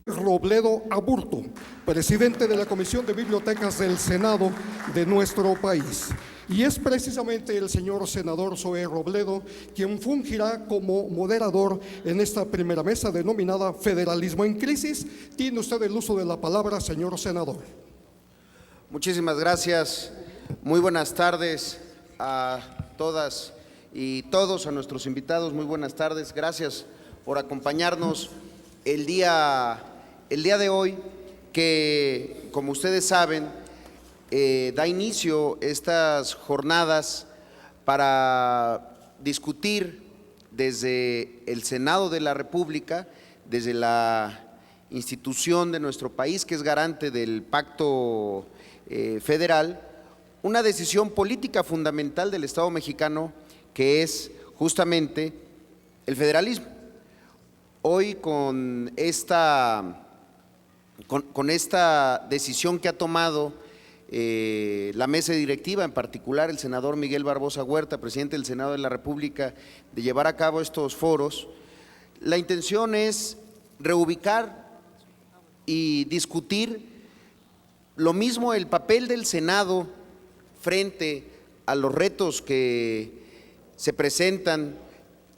Robledo Aburto, presidente de la Comisión de Bibliotecas del Senado de nuestro país. Y es precisamente el señor senador Zoé Robledo quien fungirá como moderador en esta primera mesa denominada Federalismo en Crisis. Tiene usted el uso de la palabra, señor senador. Muchísimas gracias. Muy buenas tardes a todas y todos, a nuestros invitados. Muy buenas tardes. Gracias por acompañarnos el día de hoy, que, como ustedes saben, da inicio estas jornadas para discutir desde el Senado de la República, desde la institución de nuestro país que es garante del Pacto Federal, una decisión política fundamental del Estado mexicano, que es justamente el federalismo. Hoy con esta decisión que ha tomado la mesa directiva, en particular el senador Miguel Barbosa Huerta, presidente del Senado de la República, de llevar a cabo estos foros, la intención es reubicar y discutir lo mismo el papel del Senado frente a los retos que se presentan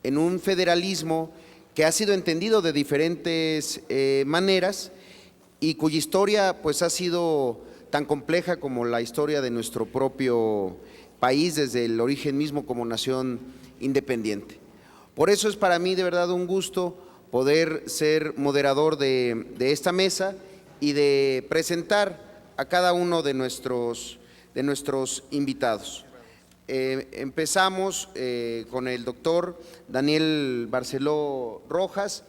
en un federalismo que ha sido entendido de diferentes maneras y cuya historia pues ha sido tan compleja como la historia de nuestro propio país desde el origen mismo como nación independiente. Por eso es para mí de verdad un gusto poder ser moderador de esta mesa y de presentar a cada uno de nuestros invitados. Empezamos con el doctor Daniel Barceló Rojas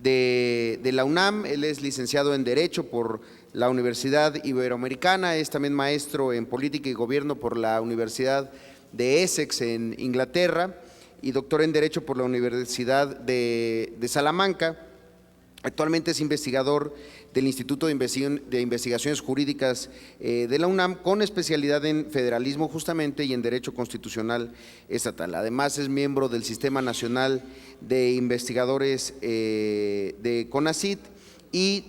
de la UNAM. Él es licenciado en Derecho por la Universidad Iberoamericana, es también maestro en Política y Gobierno por la Universidad de Essex en Inglaterra y doctor en Derecho por la Universidad de Salamanca. Actualmente es investigador del Instituto de Investigaciones Jurídicas de la UNAM, con especialidad en federalismo justamente y en Derecho Constitucional Estatal. Además es miembro del Sistema Nacional de Investigadores de CONACYT y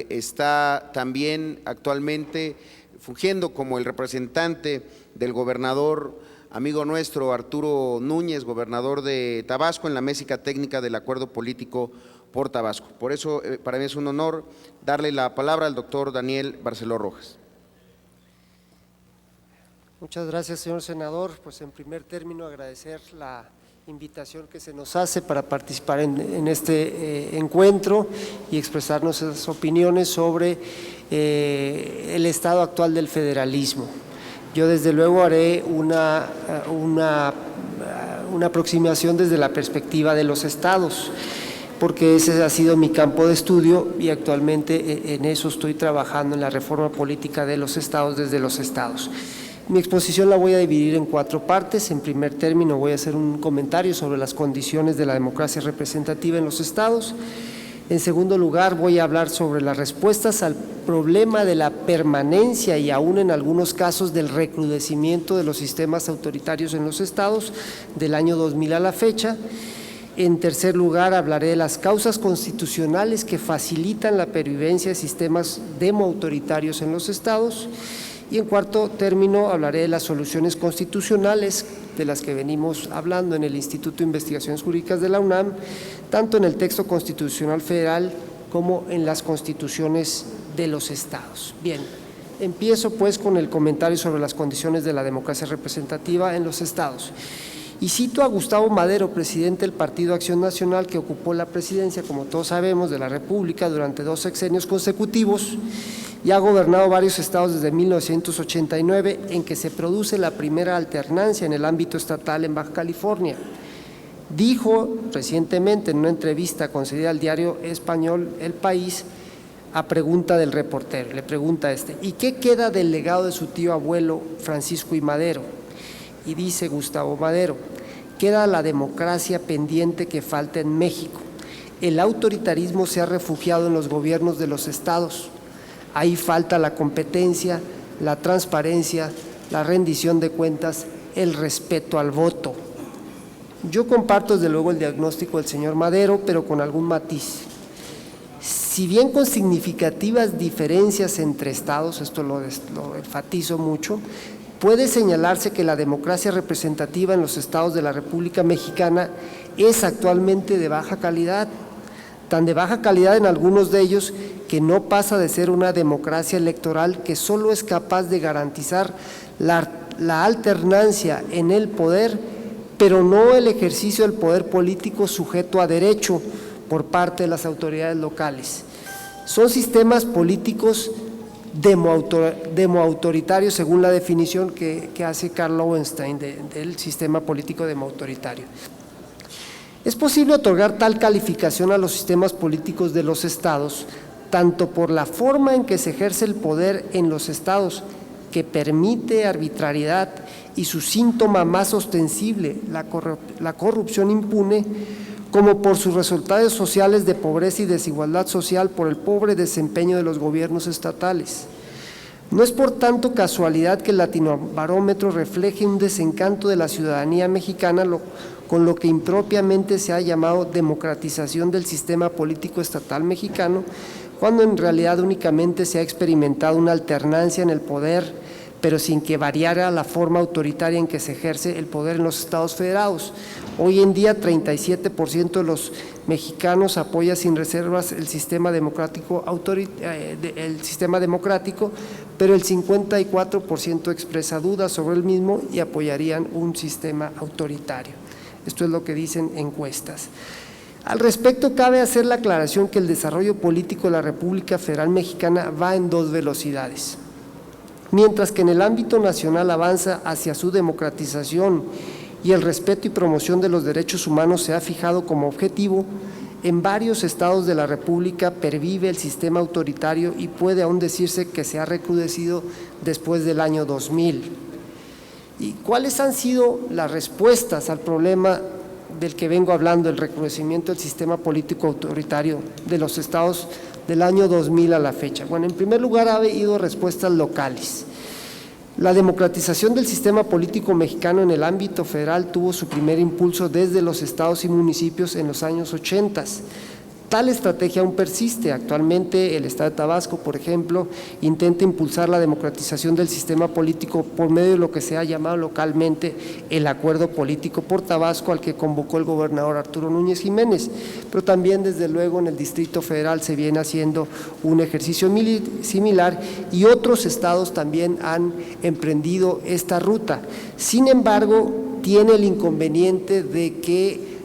está también actualmente fungiendo como el representante del gobernador, amigo nuestro, Arturo Núñez, gobernador de Tabasco, en la mesa técnica del Acuerdo Político por Tabasco. Por eso para mí es un honor darle la palabra al doctor Daniel Barceló Rojas. Muchas gracias, señor senador. Pues en primer término agradecer la invitación que se nos hace para participar en este encuentro y expresar nuestras opiniones sobre el estado actual del federalismo. Yo desde luego haré una aproximación desde la perspectiva de los estados, porque ese ha sido mi campo de estudio y actualmente en eso estoy trabajando, en la reforma política de los estados desde los estados. Mi exposición la voy a dividir en 4 partes. En primer término voy a hacer un comentario sobre las condiciones de la democracia representativa en los estados. En segundo lugar voy a hablar sobre las respuestas al problema de la permanencia y aún en algunos casos del recrudecimiento de los sistemas autoritarios en los estados del año 2000 a la fecha. En tercer lugar, hablaré de las causas constitucionales que facilitan la pervivencia de sistemas demoautoritarios en los estados. Y en cuarto término, hablaré de las soluciones constitucionales de las que venimos hablando en el Instituto de Investigaciones Jurídicas de la UNAM, tanto en el texto constitucional federal como en las constituciones de los estados. Bien, empiezo pues con el comentario sobre las condiciones de la democracia representativa en los estados. Y cito a Gustavo Madero, presidente del Partido Acción Nacional, que ocupó la presidencia, como todos sabemos, de la República durante 2 sexenios consecutivos y ha gobernado varios estados desde 1989, en que se produce la primera alternancia en el ámbito estatal en Baja California. Dijo recientemente en una entrevista concedida al diario español El País, a pregunta del reportero, le pregunta ¿y qué queda del legado de su tío abuelo Francisco I. Madero? Y dice Gustavo Madero: queda la democracia pendiente que falta en México. El autoritarismo se ha refugiado en los gobiernos de los estados. Ahí falta la competencia, la transparencia, la rendición de cuentas, el respeto al voto. Yo comparto desde luego el diagnóstico del señor Madero, pero con algún matiz. Si bien con significativas diferencias entre estados, esto lo enfatizo mucho, puede señalarse que la democracia representativa en los estados de la República Mexicana es actualmente de baja calidad, tan de baja calidad en algunos de ellos que no pasa de ser una democracia electoral que solo es capaz de garantizar la alternancia en el poder, pero no el ejercicio del poder político sujeto a derecho por parte de las autoridades locales. Son sistemas políticos demoautoritarios según la definición que hace Karl Loewenstein del sistema político demoautoritario. Es posible otorgar tal calificación a los sistemas políticos de los estados, tanto por la forma en que se ejerce el poder en los estados, que permite arbitrariedad, y su síntoma más ostensible, la corrupción impune, como por sus resultados sociales de pobreza y desigualdad social por el pobre desempeño de los gobiernos estatales. No es por tanto casualidad que el Latinobarómetro refleje un desencanto de la ciudadanía mexicana con lo que impropiamente se ha llamado democratización del sistema político estatal mexicano, cuando en realidad únicamente se ha experimentado una alternancia en el poder, pero sin que variara la forma autoritaria en que se ejerce el poder en los estados federados. Hoy en día 37% de los mexicanos apoya sin reservas el sistema democrático, pero el 54% expresa dudas sobre el mismo y apoyarían un sistema autoritario. Esto es lo que dicen encuestas. Al respecto, cabe hacer la aclaración que el desarrollo político de la República Federal Mexicana va en dos velocidades. Mientras que en el ámbito nacional avanza hacia su democratización y el respeto y promoción de los derechos humanos se ha fijado como objetivo, en varios estados de la República pervive el sistema autoritario y puede aún decirse que se ha recrudecido después del año 2000. ¿Y cuáles han sido las respuestas al problema del que vengo hablando, el recrudecimiento del sistema político autoritario de los estados del año 2000 a la fecha? Bueno, en primer lugar ha habido respuestas locales. La democratización del sistema político mexicano en el ámbito federal tuvo su primer impulso desde los estados y municipios en los años 80. Tal estrategia aún persiste. Actualmente el Estado de Tabasco, por ejemplo, intenta impulsar la democratización del sistema político por medio de lo que se ha llamado localmente el Acuerdo Político por Tabasco, al que convocó el gobernador Arturo Núñez Jiménez. Pero también, desde luego, en el Distrito Federal se viene haciendo un ejercicio similar y otros estados también han emprendido esta ruta. Sin embargo, tiene el inconveniente de que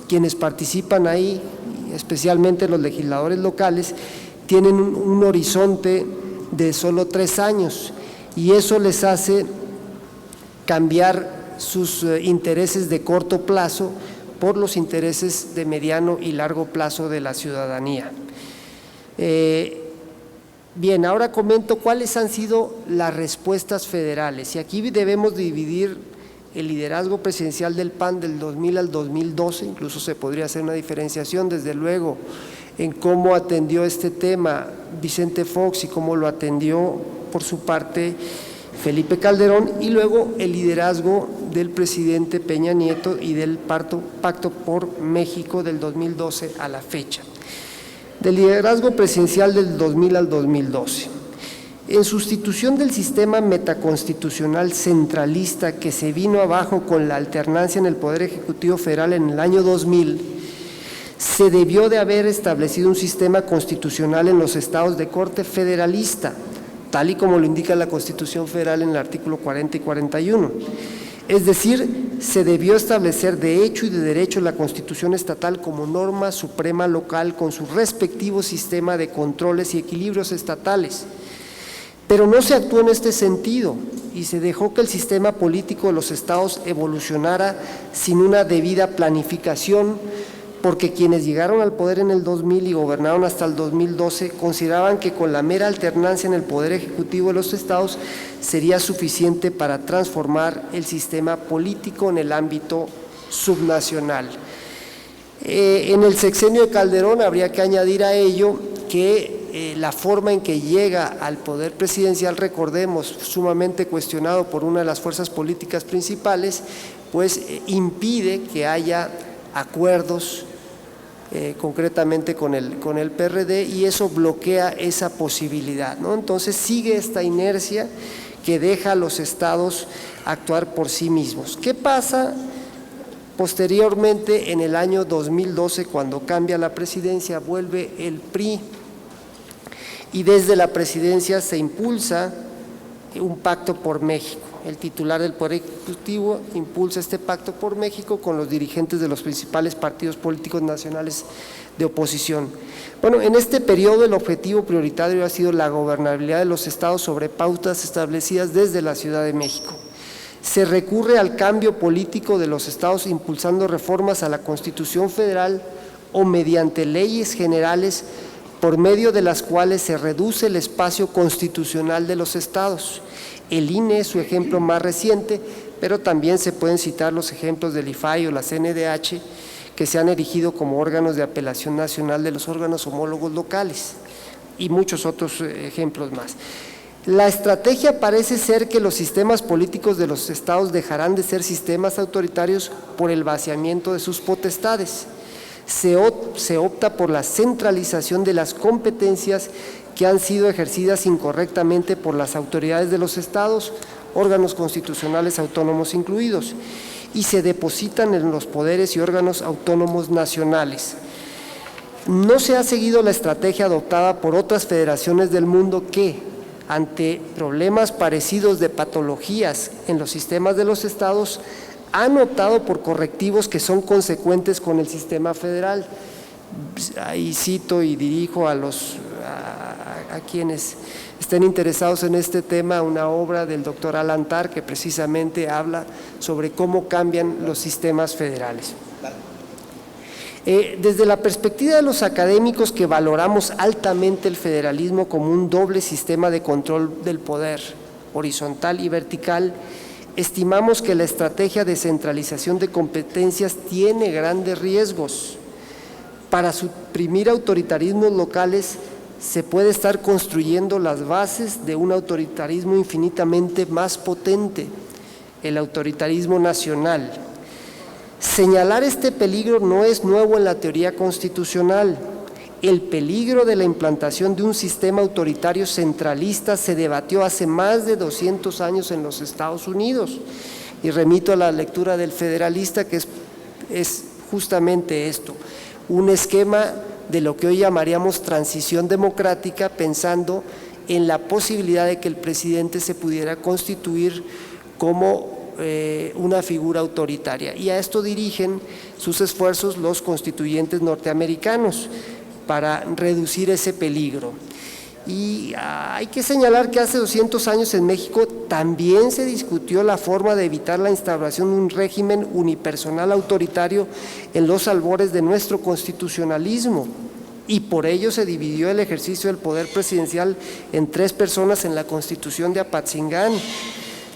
quienes participan ahí, especialmente los legisladores locales, tienen un horizonte de solo 3 años y eso les hace cambiar sus intereses de corto plazo por los intereses de mediano y largo plazo de la ciudadanía. Bien, ahora comento cuáles han sido las respuestas federales y aquí debemos dividir el liderazgo presidencial del PAN del 2000 al 2012, incluso se podría hacer una diferenciación desde luego en cómo atendió este tema Vicente Fox y cómo lo atendió por su parte Felipe Calderón, y luego el liderazgo del presidente Peña Nieto y del Pacto por México del 2012 a la fecha. Del liderazgo presidencial del 2000 al 2012. En sustitución del sistema metaconstitucional centralista que se vino abajo con la alternancia en el Poder Ejecutivo Federal en el año 2000, se debió de haber establecido un sistema constitucional en los estados de corte federalista, tal y como lo indica la Constitución Federal en el artículo 40 y 41. Es decir, se debió establecer de hecho y de derecho la Constitución estatal como norma suprema local con su respectivo sistema de controles y equilibrios estatales. Pero no se actuó en este sentido y se dejó que el sistema político de los estados evolucionara sin una debida planificación, porque quienes llegaron al poder en el 2000 y gobernaron hasta el 2012 consideraban que con la mera alternancia en el poder ejecutivo de los estados sería suficiente para transformar el sistema político en el ámbito subnacional. En el sexenio de Calderón habría que añadir a ello que la forma en que llega al poder presidencial, recordemos, sumamente cuestionado por una de las fuerzas políticas principales, pues impide que haya acuerdos concretamente con el PRD, y eso bloquea esa posibilidad, ¿no? Entonces sigue esta inercia que deja a los estados actuar por sí mismos. ¿Qué pasa posteriormente en el año 2012 cuando cambia la presidencia? Vuelve el PRI y desde la presidencia se impulsa un pacto por México. El titular del Poder Ejecutivo impulsa este pacto por México con los dirigentes de los principales partidos políticos nacionales de oposición. Bueno, en este periodo el objetivo prioritario ha sido la gobernabilidad de los estados sobre pautas establecidas desde la Ciudad de México. Se recurre al cambio político de los estados impulsando reformas a la Constitución Federal o mediante leyes generales por medio de las cuales se reduce el espacio constitucional de los estados. El INE es su ejemplo más reciente, pero también se pueden citar los ejemplos del IFAI o la CNDH, que se han erigido como órganos de apelación nacional de los órganos homólogos locales, y muchos otros ejemplos más. La estrategia parece ser que los sistemas políticos de los estados dejarán de ser sistemas autoritarios por el vaciamiento de sus potestades. Se opta por la centralización de las competencias que han sido ejercidas incorrectamente por las autoridades de los estados, órganos constitucionales autónomos incluidos, y se depositan en los poderes y órganos autónomos nacionales. No se ha seguido la estrategia adoptada por otras federaciones del mundo que, ante problemas parecidos de patologías en los sistemas de los estados, han optado por correctivos que son consecuentes con el sistema federal. Ahí cito y dirijo a quienes estén interesados en este tema una obra del doctor Alan Tarr que precisamente habla sobre cómo cambian los sistemas federales. Desde la perspectiva de los académicos que valoramos altamente el federalismo como un doble sistema de control del poder, horizontal y vertical, estimamos que la estrategia de centralización de competencias tiene grandes riesgos. Para suprimir autoritarismos locales se puede estar construyendo las bases de un autoritarismo infinitamente más potente, el autoritarismo nacional. Señalar este peligro no es nuevo en la teoría constitucional. El peligro de la implantación de un sistema autoritario centralista se debatió hace más de 200 años en los Estados Unidos. Y remito a la lectura del Federalista, que es justamente esto, un esquema de lo que hoy llamaríamos transición democrática, pensando en la posibilidad de que el presidente se pudiera constituir como una figura autoritaria. Y a esto dirigen sus esfuerzos los constituyentes norteamericanos para reducir ese peligro. Y hay que señalar que hace 200 años en México también se discutió la forma de evitar la instauración de un régimen unipersonal autoritario en los albores de nuestro constitucionalismo, y por ello se dividió el ejercicio del poder presidencial en 3 personas en la Constitución de Apatzingán.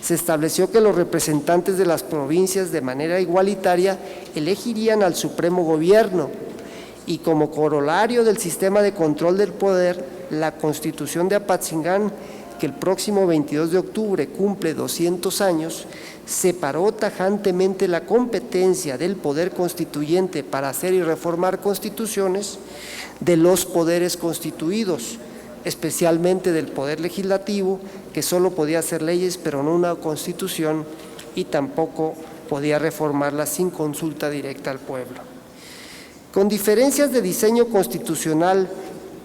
Se estableció que los representantes de las provincias de manera igualitaria elegirían al Supremo Gobierno, y como corolario del sistema de control del poder, la Constitución de Apatzingán, que el próximo 22 de octubre cumple 200 años, separó tajantemente la competencia del poder constituyente para hacer y reformar constituciones de los poderes constituidos, especialmente del poder legislativo, que solo podía hacer leyes pero no una constitución, y tampoco podía reformarla sin consulta directa al pueblo. Con diferencias de diseño constitucional,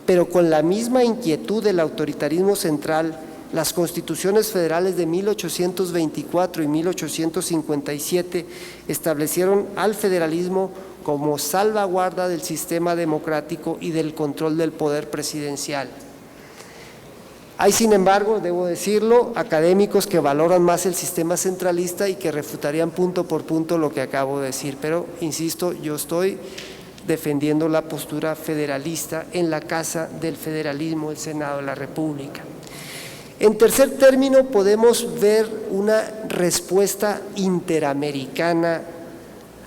pero con la misma inquietud del autoritarismo central, las constituciones federales de 1824 y 1857 establecieron al federalismo como salvaguarda del sistema democrático y del control del poder presidencial. Hay, sin embargo, debo decirlo, académicos que valoran más el sistema centralista y que refutarían punto por punto lo que acabo de decir, pero insisto, yo estoy defendiendo la postura federalista en la Casa del Federalismo, el Senado de la República. En tercer término, podemos ver una respuesta interamericana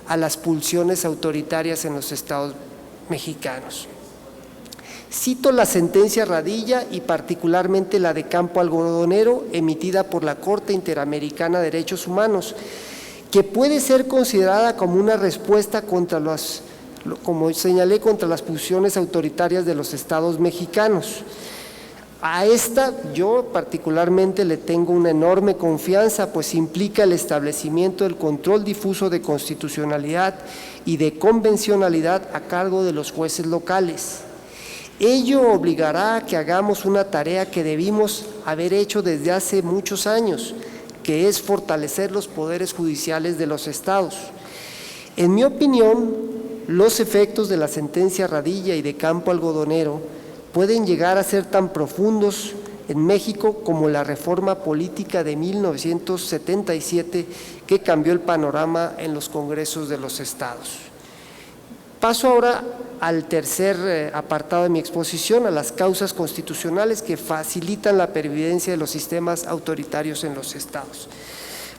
a las pulsiones autoritarias en los estados mexicanos. Cito la sentencia Radilla y particularmente la de Campo Algodonero, emitida por la Corte Interamericana de Derechos Humanos, que puede ser considerada como una respuesta contra las como señalé, contra las posiciones autoritarias de los estados mexicanos. A esta yo particularmente le tengo una enorme confianza, pues implica el establecimiento del control difuso de constitucionalidad y de convencionalidad a cargo de los jueces locales. Ello obligará a que hagamos una tarea que debimos haber hecho desde hace muchos años, que es fortalecer los poderes judiciales de los estados. En mi opinión, los efectos de la sentencia Radilla y de Campo Algodonero pueden llegar a ser tan profundos en México como la reforma política de 1977 que cambió el panorama en los congresos de los estados. Paso ahora al tercer apartado de mi exposición, a las causas constitucionales que facilitan la pervivencia de los sistemas autoritarios en los estados.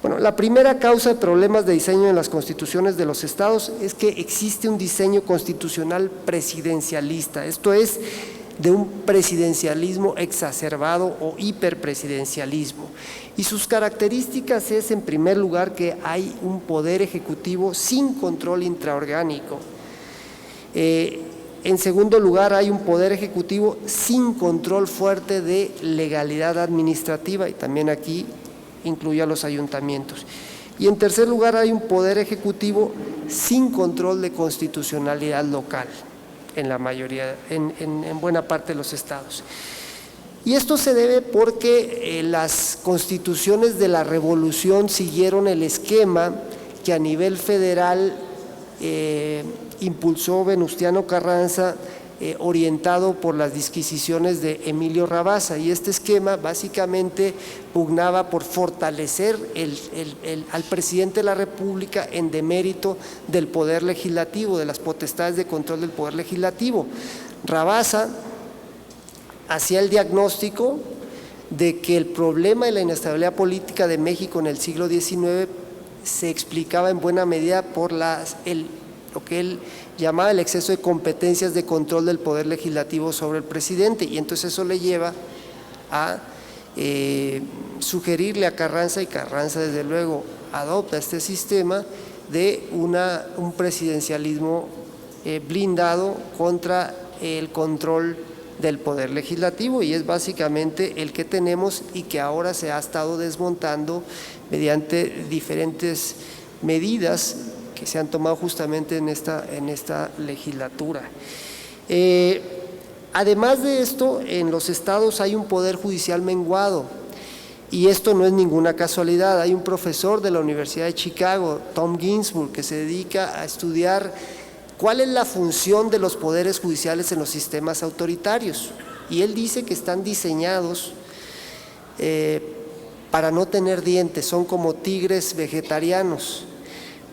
Bueno, la primera causa de problemas de diseño en las constituciones de los estados es que existe un diseño constitucional presidencialista, esto es, de un presidencialismo exacerbado o hiperpresidencialismo. Y sus características es, en primer lugar, que hay un poder ejecutivo sin control intraorgánico. En segundo lugar, hay un poder ejecutivo sin control fuerte de legalidad administrativa, y también aquí incluye a los ayuntamientos. Y en tercer lugar, hay un poder ejecutivo sin control de constitucionalidad local en la mayoría, en buena parte de los estados. Y esto se debe porque las constituciones de la Revolución siguieron el esquema que a nivel federal impulsó Venustiano Carranza, orientado por las disquisiciones de Emilio Rabasa, y este esquema básicamente pugnaba por fortalecer al presidente de la República en demérito del poder legislativo, de las potestades de control del poder legislativo. Rabasa hacía el diagnóstico de que el problema de la inestabilidad política de México en el siglo XIX se explicaba en buena medida por lo que él llamaba el exceso de competencias de control del poder legislativo sobre el presidente, y entonces eso le lleva a sugerirle a Carranza, y Carranza desde luego adopta este sistema de un presidencialismo blindado contra el control del poder legislativo, y es básicamente el que tenemos y que ahora se ha estado desmontando mediante diferentes medidas que se han tomado justamente en esta legislatura. Además de esto, en los estados hay un poder judicial menguado, y esto no es ninguna casualidad. Hay un profesor de la Universidad de Chicago, Tom Ginsburg, que se dedica a estudiar cuál es la función de los poderes judiciales en los sistemas autoritarios, y él dice que están diseñados para no tener dientes, son como tigres vegetarianos,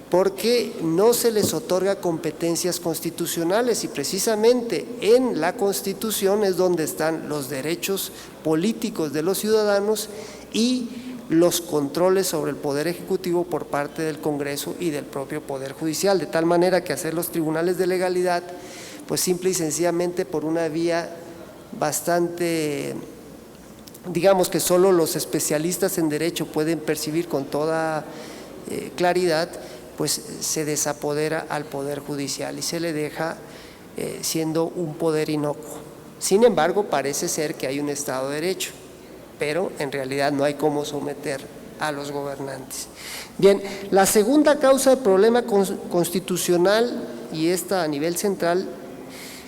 porque no se les otorga competencias constitucionales, y precisamente en la Constitución es donde están los derechos políticos de los ciudadanos y los controles sobre el Poder Ejecutivo por parte del Congreso y del propio Poder Judicial, de tal manera que hacer los tribunales de legalidad, pues simple y sencillamente por una vía bastante, digamos que solo los especialistas en derecho pueden percibir con toda claridad, pues se desapodera al Poder Judicial y se le deja siendo un poder inocuo. Sin embargo, parece ser que hay un Estado de Derecho, pero en realidad no hay cómo someter a los gobernantes. Bien, la segunda causa de problema constitucional, y esta a nivel central,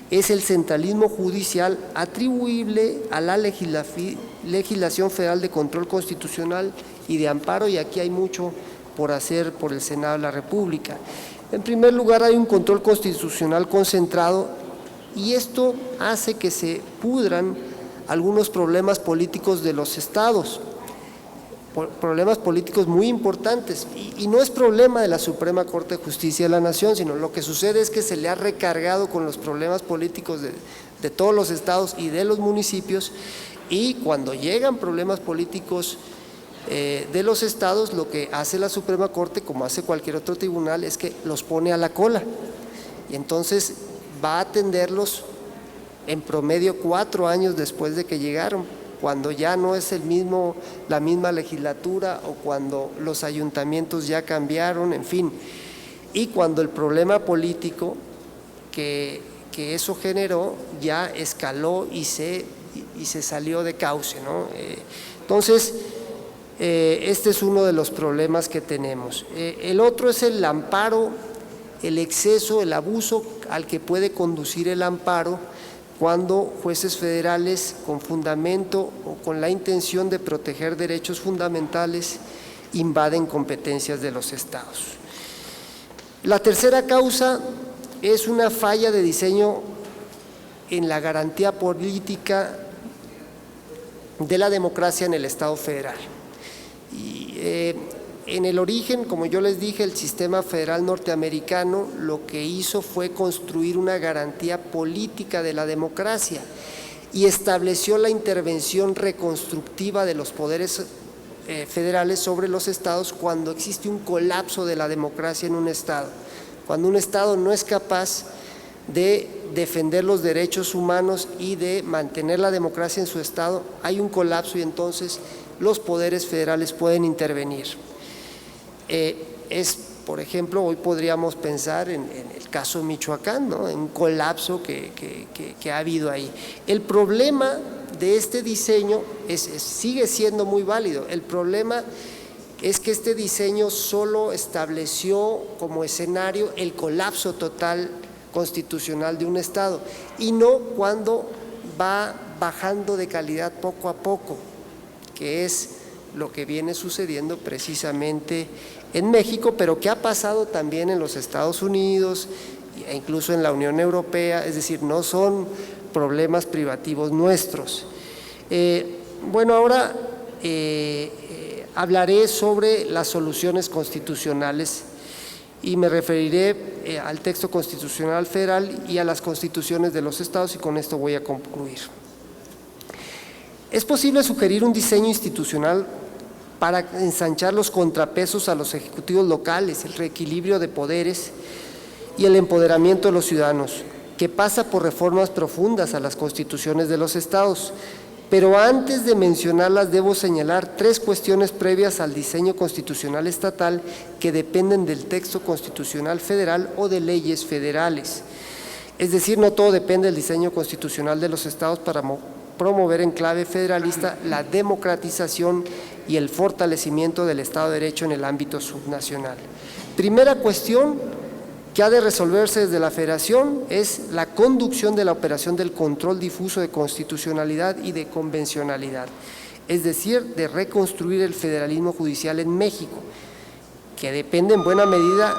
es el centralismo judicial atribuible a la legislación federal de control constitucional y de amparo, y aquí hay mucho por hacer por el Senado de la República. En primer lugar, hay un control constitucional concentrado, y esto hace que se pudran algunos problemas políticos de los estados, problemas políticos muy importantes, y no es problema de la Suprema Corte de Justicia de la Nación, sino lo que sucede es que se le ha recargado con los problemas políticos de todos los estados y de los municipios, y cuando llegan problemas políticos de los estados, lo que hace la Suprema Corte, como hace cualquier otro tribunal, es que los pone a la cola, y entonces va a atenderlos en promedio 4 años después de que llegaron, cuando ya no es la misma legislatura, o cuando los ayuntamientos ya cambiaron, en fin, y cuando el problema político que eso generó ya escaló y se salió de cauce, ¿no? Entonces, este es uno de los problemas que tenemos. El otro es el amparo, el exceso, el abuso al que puede conducir el amparo cuando jueces federales con fundamento o con la intención de proteger derechos fundamentales invaden competencias de los estados. La tercera causa es una falla de diseño en la garantía política de la democracia en el Estado federal. Y, en el origen, como yo les dije, el sistema federal norteamericano lo que hizo fue construir una garantía política de la democracia y estableció la intervención reconstructiva de los poderes federales sobre los estados cuando existe un colapso de la democracia en un estado, cuando un estado no es capaz de defender los derechos humanos y de mantener la democracia en su estado, hay un colapso y entonces los poderes federales pueden intervenir. Por ejemplo, hoy podríamos pensar en el caso de Michoacán, ¿no? En un colapso que ha habido ahí. El problema de este diseño sigue siendo muy válido. El problema es que este diseño solo estableció como escenario el colapso total constitucional de un Estado y no cuando va bajando de calidad poco a poco, que es lo que viene sucediendo precisamente en México, pero que ha pasado también en los Estados Unidos e incluso en la Unión Europea, es decir, no son problemas privativos nuestros. Bueno, ahora hablaré sobre las soluciones constitucionales y me referiré al texto constitucional federal y a las constituciones de los estados y con esto voy a concluir. Es posible sugerir un diseño institucional para ensanchar los contrapesos a los ejecutivos locales, el reequilibrio de poderes y el empoderamiento de los ciudadanos, que pasa por reformas profundas a las constituciones de los estados. Pero antes de mencionarlas debo señalar tres cuestiones previas al diseño constitucional estatal que dependen del texto constitucional federal o de leyes federales. Es decir, no todo depende del diseño constitucional de los estados para promover en clave federalista la democratización y el fortalecimiento del Estado de Derecho en el ámbito subnacional. Primera cuestión que ha de resolverse desde la Federación es la conducción de la operación del control difuso de constitucionalidad y de convencionalidad, es decir, de reconstruir el federalismo judicial en México, que depende en buena medida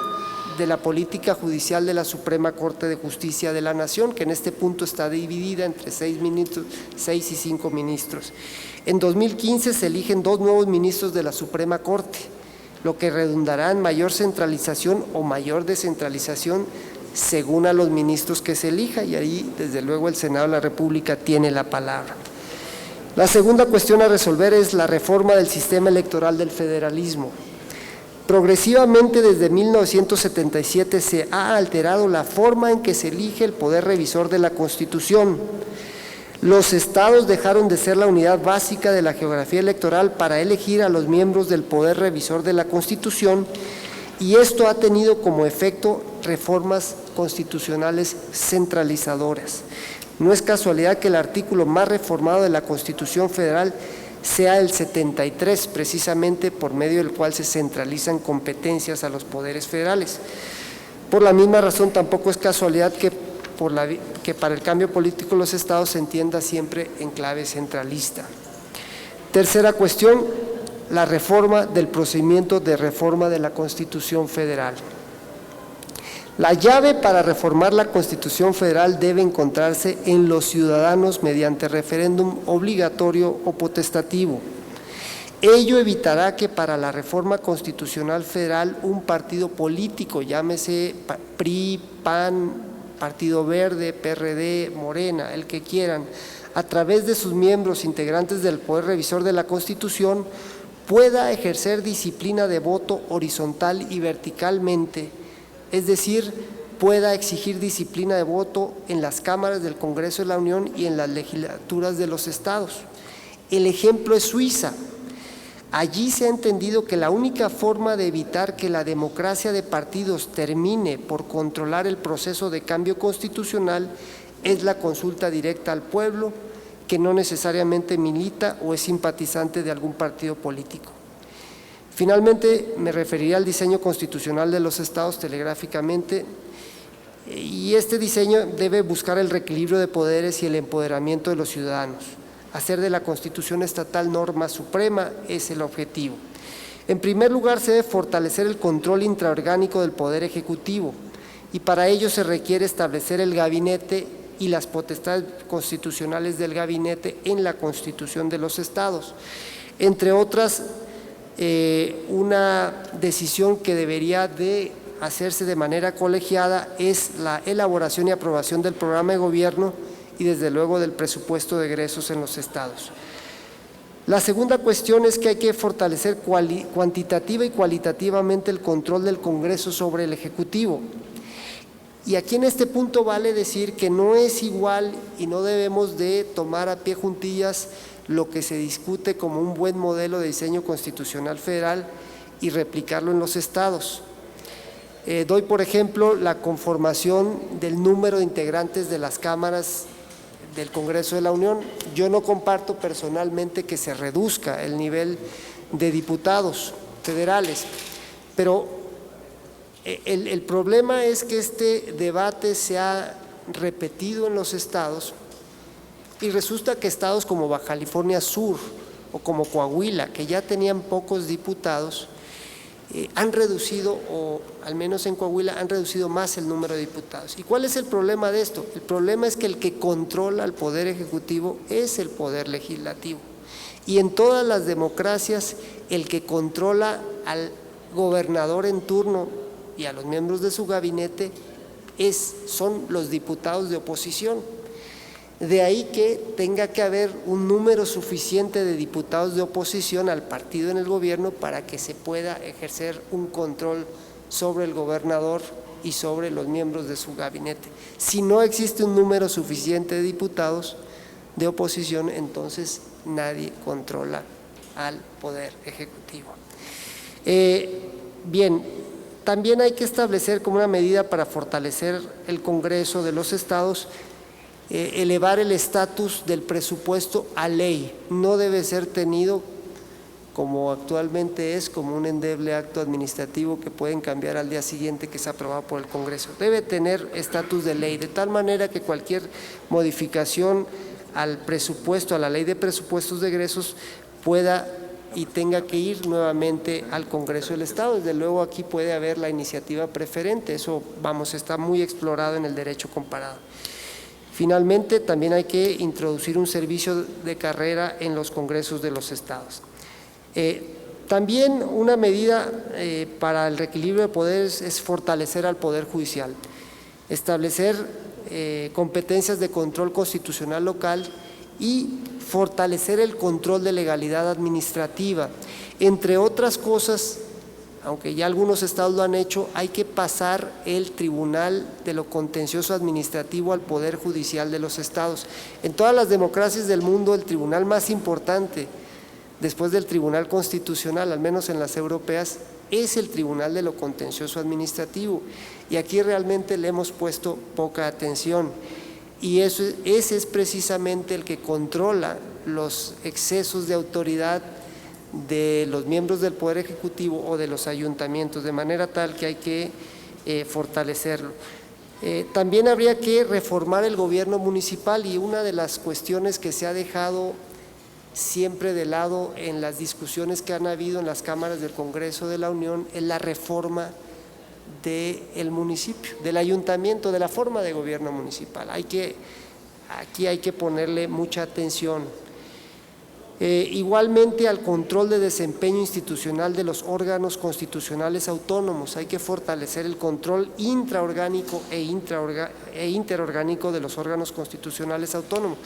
de la política judicial de la Suprema Corte de Justicia de la Nación, que en este punto está dividida entre 6 y 5 ministros. En 2015 se eligen 2 nuevos ministros de la Suprema Corte, lo que redundará en mayor centralización o mayor descentralización según a los ministros que se elija, y ahí desde luego el Senado de la República tiene la palabra. La segunda cuestión a resolver es la reforma del sistema electoral del federalismo. Progresivamente desde 1977 se ha alterado la forma en que se elige el poder revisor de la Constitución. Los estados dejaron de ser la unidad básica de la geografía electoral para elegir a los miembros del poder revisor de la Constitución y esto ha tenido como efecto reformas constitucionales centralizadoras. No es casualidad que el artículo más reformado de la Constitución Federal sea el 73, precisamente por medio del cual se centralizan competencias a los poderes federales. Por la misma razón, tampoco es casualidad que para el cambio político de los estados se entienda siempre en clave centralista. Tercera cuestión, la reforma del procedimiento de reforma de la Constitución Federal. La llave para reformar la Constitución Federal debe encontrarse en los ciudadanos mediante referéndum obligatorio o potestativo. Ello evitará que para la reforma constitucional federal un partido político, llámese PRI, PAN, Partido Verde, PRD, Morena, el que quieran, a través de sus miembros integrantes del Poder Revisor de la Constitución, pueda ejercer disciplina de voto horizontal y verticalmente, es decir, pueda exigir disciplina de voto en las cámaras del Congreso de la Unión y en las legislaturas de los estados. El ejemplo es Suiza. Allí se ha entendido que la única forma de evitar que la democracia de partidos termine por controlar el proceso de cambio constitucional es la consulta directa al pueblo, que no necesariamente milita o es simpatizante de algún partido político. Finalmente, me referiré al diseño constitucional de los estados telegráficamente, y este diseño debe buscar el reequilibrio de poderes y el empoderamiento de los ciudadanos. Hacer de la Constitución estatal norma suprema es el objetivo. En primer lugar, se debe fortalecer el control intraorgánico del Poder Ejecutivo, y para ello se requiere establecer el gabinete y las potestades constitucionales del gabinete en la Constitución de los estados. Entre otras, una decisión que debería de hacerse de manera colegiada es la elaboración y aprobación del programa de gobierno y desde luego del presupuesto de egresos en los estados. La segunda cuestión es que hay que fortalecer cuantitativa y cualitativamente el control del Congreso sobre el Ejecutivo. Y aquí en este punto vale decir que no es igual y no debemos de tomar a pie juntillas lo que se discute como un buen modelo de diseño constitucional federal y replicarlo en los estados. Doy por ejemplo la conformación del número de integrantes de las cámaras del Congreso de la Unión. Yo no comparto personalmente que se reduzca el nivel de diputados federales, pero el problema es que este debate se ha repetido en los estados y resulta que estados como Baja California Sur o como Coahuila, que ya tenían pocos diputados, han reducido, o al menos en Coahuila, han reducido más el número de diputados. ¿Y cuál es el problema de esto? El problema es que el que controla al Poder Ejecutivo es el Poder Legislativo. Y en todas las democracias, el que controla al gobernador en turno y a los miembros de su gabinete son los diputados de oposición. De ahí que tenga que haber un número suficiente de diputados de oposición al partido en el gobierno para que se pueda ejercer un control sobre el gobernador y sobre los miembros de su gabinete. Si no existe un número suficiente de diputados de oposición, entonces nadie controla al Poder Ejecutivo. Bien, también hay que establecer como una medida para fortalecer el Congreso de los estados, elevar el estatus del presupuesto a ley. No debe ser tenido como actualmente es, como un endeble acto administrativo que pueden cambiar al día siguiente que es aprobado por el Congreso. Debe tener estatus de ley, de tal manera que cualquier modificación al presupuesto, a la ley de presupuestos de egresos, pueda y tenga que ir nuevamente al Congreso del Estado. Desde luego aquí puede haber la iniciativa preferente, eso está muy explorado en el derecho comparado. Finalmente, también hay que introducir un servicio de carrera en los congresos de los estados. También una medida para el reequilibrio de poderes es fortalecer al Poder Judicial, establecer competencias de control constitucional local y fortalecer el control de legalidad administrativa. Entre otras cosas, aunque ya algunos estados lo han hecho, hay que pasar el Tribunal de lo Contencioso Administrativo al Poder Judicial de los estados. En todas las democracias del mundo, el tribunal más importante, después del Tribunal Constitucional, al menos en las europeas, es el Tribunal de lo Contencioso Administrativo. Y aquí realmente le hemos puesto poca atención. Y ese es precisamente el que controla los excesos de autoridad de los miembros del Poder Ejecutivo o de los ayuntamientos, de manera tal que hay que fortalecerlo. También habría que reformar el gobierno municipal, y una de las cuestiones que se ha dejado siempre de lado en las discusiones que han habido en las cámaras del Congreso de la Unión es la reforma del municipio, del ayuntamiento, de la forma de gobierno municipal. Aquí hay que ponerle mucha atención. Igualmente al control de desempeño institucional de los órganos constitucionales autónomos. Hay que fortalecer el control intraorgánico e interorgánico de los órganos constitucionales autónomos.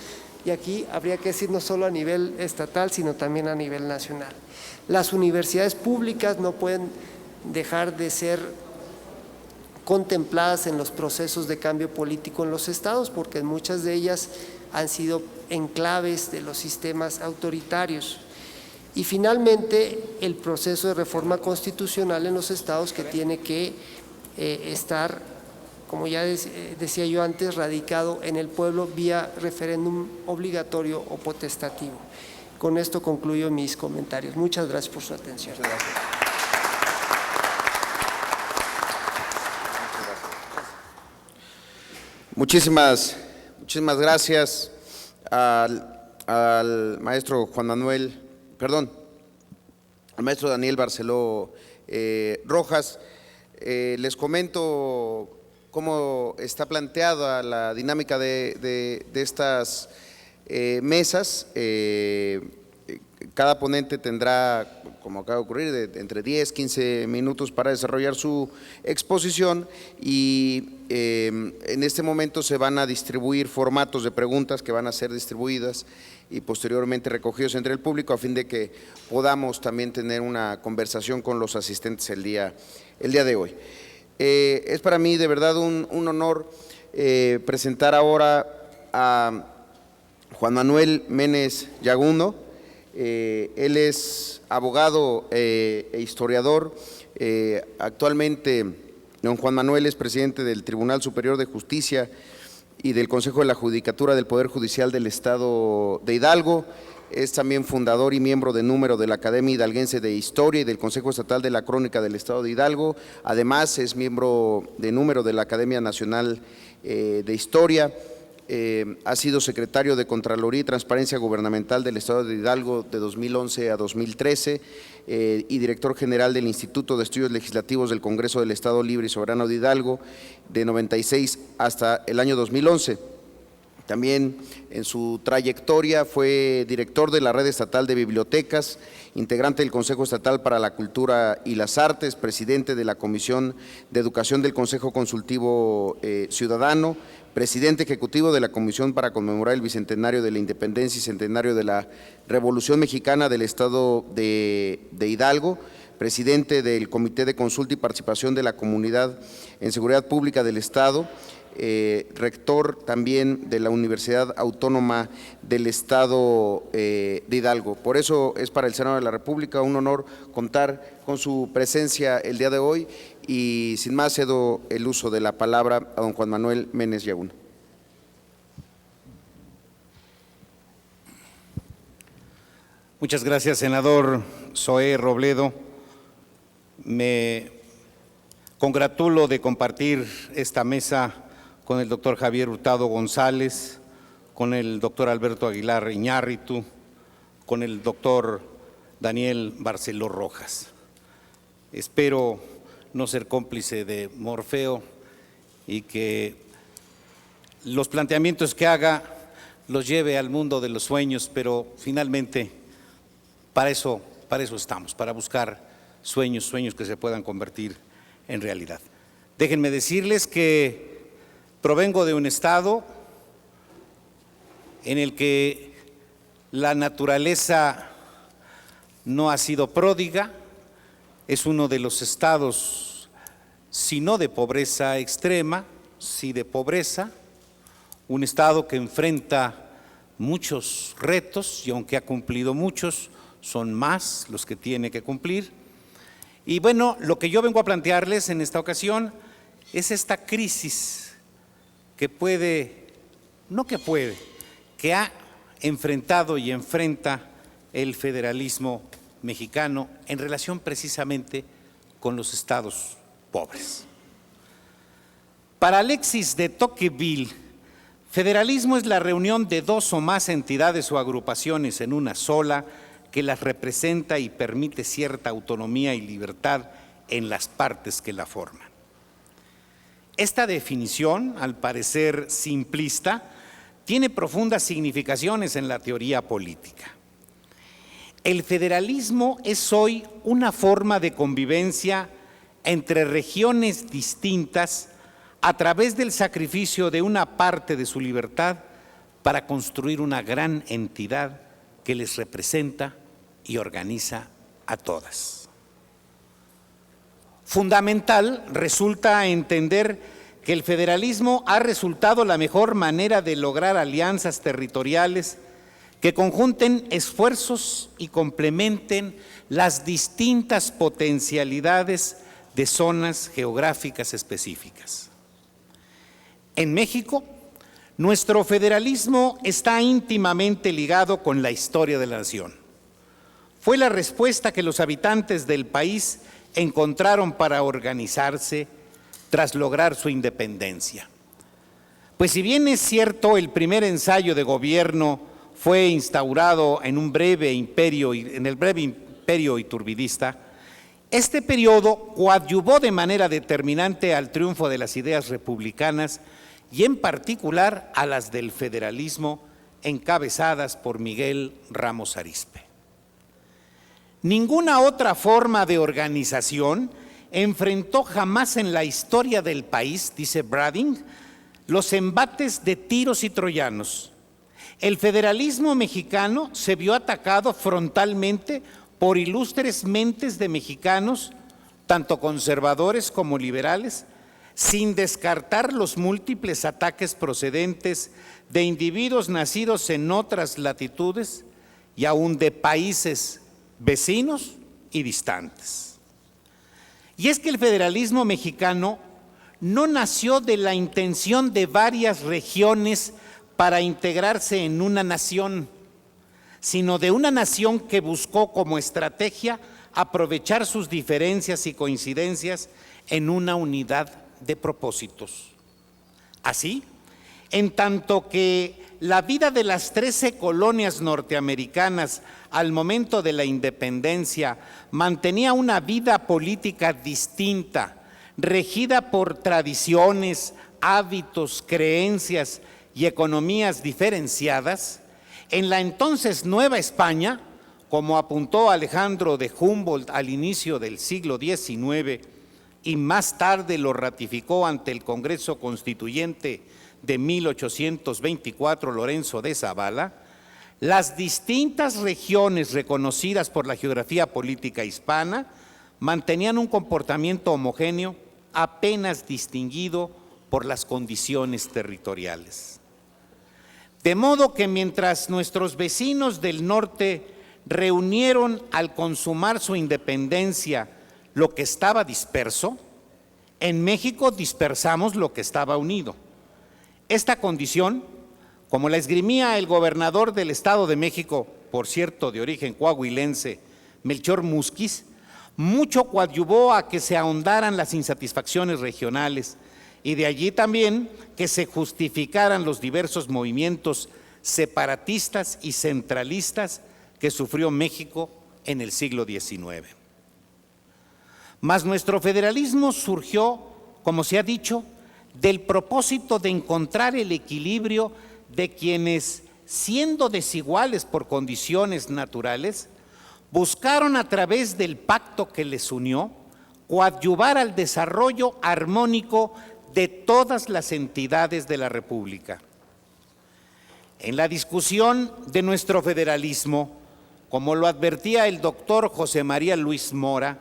Y aquí habría que decir no solo a nivel estatal, sino también a nivel nacional. Las universidades públicas no pueden dejar de ser contempladas en los procesos de cambio político en los estados, porque muchas de ellas han sido enclaves de los sistemas autoritarios. Y finalmente, el proceso de reforma constitucional en los estados que tiene que estar, como ya decía yo antes, radicado en el pueblo vía referéndum obligatorio o potestativo. Con esto concluyo mis comentarios. Muchas gracias por su atención. Muchas gracias. Muchísimas gracias al maestro al maestro Daniel Barceló Rojas. Les comento cómo está planteada la dinámica de estas mesas. Cada ponente tendrá, como acaba de ocurrir, entre 10 y 15 minutos para desarrollar su exposición y en este momento se van a distribuir formatos de preguntas que van a ser distribuidas y posteriormente recogidos entre el público a fin de que podamos también tener una conversación con los asistentes el día de hoy. Es para mí de verdad un honor presentar ahora a Juan Manuel Ménez Yaguno. Él es abogado e historiador. Actualmente, don Juan Manuel es presidente del Tribunal Superior de Justicia y del Consejo de la Judicatura del Poder Judicial del Estado de Hidalgo. Es también fundador y miembro de número de la Academia Hidalguense de Historia y del Consejo Estatal de la Crónica del Estado de Hidalgo. Además, es miembro de número de la Academia Nacional de Historia. Ha sido secretario de Contraloría y Transparencia Gubernamental del Estado de Hidalgo de 2011 a 2013 y director general del Instituto de Estudios Legislativos del Congreso del Estado Libre y Soberano de Hidalgo de 96 hasta el año 2011. También en su trayectoria fue director de la Red Estatal de Bibliotecas, integrante del Consejo Estatal para la Cultura y las Artes, presidente de la Comisión de Educación del Consejo Consultivo Ciudadano, presidente ejecutivo de la Comisión para conmemorar el Bicentenario de la Independencia y Centenario de la Revolución Mexicana del Estado de Hidalgo, presidente del Comité de Consulta y Participación de la Comunidad en Seguridad Pública del Estado, rector también de la Universidad Autónoma del Estado de Hidalgo. Por eso es para el Senado de la República un honor contar con su presencia el día de hoy y sin más cedo el uso de la palabra a don Juan Manuel Ménez Yaguno. Muchas gracias, senador Zoé Robledo. Me congratulo de compartir esta mesa con el doctor Javier Hurtado González, con el doctor Alberto Aguilar Iñárritu, con el doctor Daniel Barceló Rojas. Espero no ser cómplice de Morfeo y que los planteamientos que haga los lleve al mundo de los sueños, pero finalmente para eso estamos, para buscar sueños que se puedan convertir en realidad. Déjenme decirles que provengo de un estado en el que la naturaleza no ha sido pródiga, es uno de los estados, si no de pobreza extrema, sí de pobreza, un estado que enfrenta muchos retos y aunque ha cumplido muchos, son más los que tiene que cumplir. Y bueno, lo que yo vengo a plantearles en esta ocasión es esta crisis que ha enfrentado y enfrenta el federalismo mexicano en relación precisamente con los estados pobres. Para Alexis de Tocqueville, federalismo es la reunión de dos o más entidades o agrupaciones en una sola que las representa y permite cierta autonomía y libertad en las partes que la forman. Esta definición, al parecer simplista, tiene profundas significaciones en la teoría política. El federalismo es hoy una forma de convivencia entre regiones distintas a través del sacrificio de una parte de su libertad para construir una gran entidad que les representa y organiza a todas. Fundamental resulta entender que el federalismo ha resultado la mejor manera de lograr alianzas territoriales que conjunten esfuerzos y complementen las distintas potencialidades de zonas geográficas específicas. En México, nuestro federalismo está íntimamente ligado con la historia de la nación. Fue la respuesta que los habitantes del país encontraron para organizarse tras lograr su independencia. Pues si bien es cierto, el primer ensayo de gobierno fue instaurado en el breve imperio iturbidista, este periodo coadyuvó de manera determinante al triunfo de las ideas republicanas y en particular a las del federalismo encabezadas por Miguel Ramos Arizpe. Ninguna otra forma de organización enfrentó jamás en la historia del país, dice Brading, los embates de tiros y troyanos. El federalismo mexicano se vio atacado frontalmente por ilustres mentes de mexicanos, tanto conservadores como liberales, sin descartar los múltiples ataques procedentes de individuos nacidos en otras latitudes y aún de países vecinos y distantes. Y es que el federalismo mexicano no nació de la intención de varias regiones para integrarse en una nación, sino de una nación que buscó como estrategia aprovechar sus diferencias y coincidencias en una unidad de propósitos. Así, en tanto que la vida de las 13 colonias norteamericanas al momento de la independencia mantenía una vida política distinta, regida por tradiciones, hábitos, creencias y economías diferenciadas, en la entonces Nueva España, como apuntó Alejandro de Humboldt al inicio del siglo XIX y más tarde lo ratificó ante el Congreso Constituyente de 1824 Lorenzo de Zavala, las distintas regiones reconocidas por la geografía política hispana mantenían un comportamiento homogéneo apenas distinguido por las condiciones territoriales. De modo que mientras nuestros vecinos del norte reunieron al consumar su independencia lo que estaba disperso, en México dispersamos lo que estaba unido. Esta condición, como la esgrimía el gobernador del Estado de México, por cierto de origen coahuilense, Melchor Musquiz, mucho coadyuvó a que se ahondaran las insatisfacciones regionales y de allí también que se justificaran los diversos movimientos separatistas y centralistas que sufrió México en el siglo XIX. Mas nuestro federalismo surgió, como se ha dicho, del propósito de encontrar el equilibrio de quienes, siendo desiguales por condiciones naturales, buscaron a través del pacto que les unió coadyuvar al desarrollo armónico de todas las entidades de la República. En la discusión de nuestro federalismo, como lo advertía el doctor José María Luis Mora,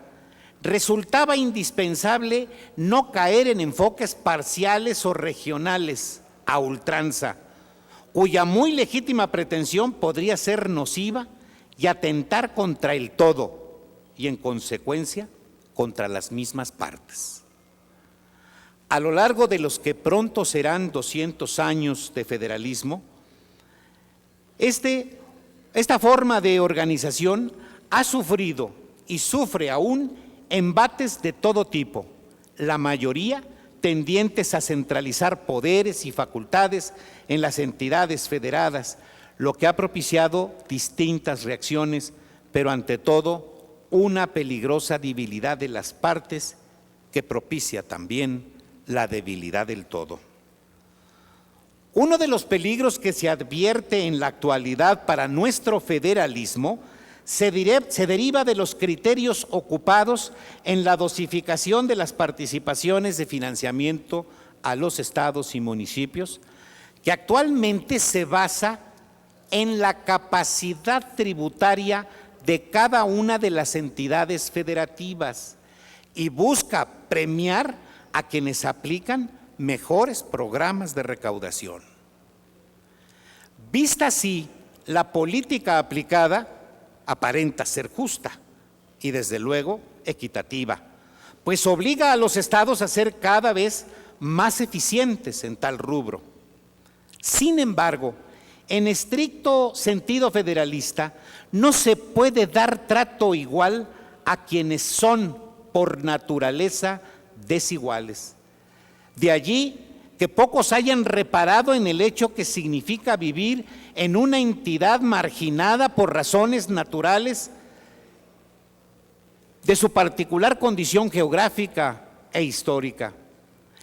resultaba indispensable no caer en enfoques parciales o regionales a ultranza, cuya muy legítima pretensión podría ser nociva y atentar contra el todo y, en consecuencia, contra las mismas partes. A lo largo de los que pronto serán 200 años de federalismo, esta forma de organización ha sufrido y sufre aún embates de todo tipo, la mayoría tendientes a centralizar poderes y facultades en las entidades federadas, lo que ha propiciado distintas reacciones, pero ante todo una peligrosa debilidad de las partes que propicia también la debilidad del todo. Uno de los peligros que se advierte en la actualidad para nuestro federalismo se deriva de los criterios ocupados en la dosificación de las participaciones de financiamiento a los estados y municipios, que actualmente se basa en la capacidad tributaria de cada una de las entidades federativas y busca premiar a quienes aplican mejores programas de recaudación. Vista así la política aplicada aparenta ser justa y desde luego equitativa, pues obliga a los estados a ser cada vez más eficientes en tal rubro. Sin embargo, en estricto sentido federalista, no se puede dar trato igual a quienes son por naturaleza desiguales. De allí que pocos hayan reparado en el hecho que significa vivir en una entidad marginada por razones naturales de su particular condición geográfica e histórica,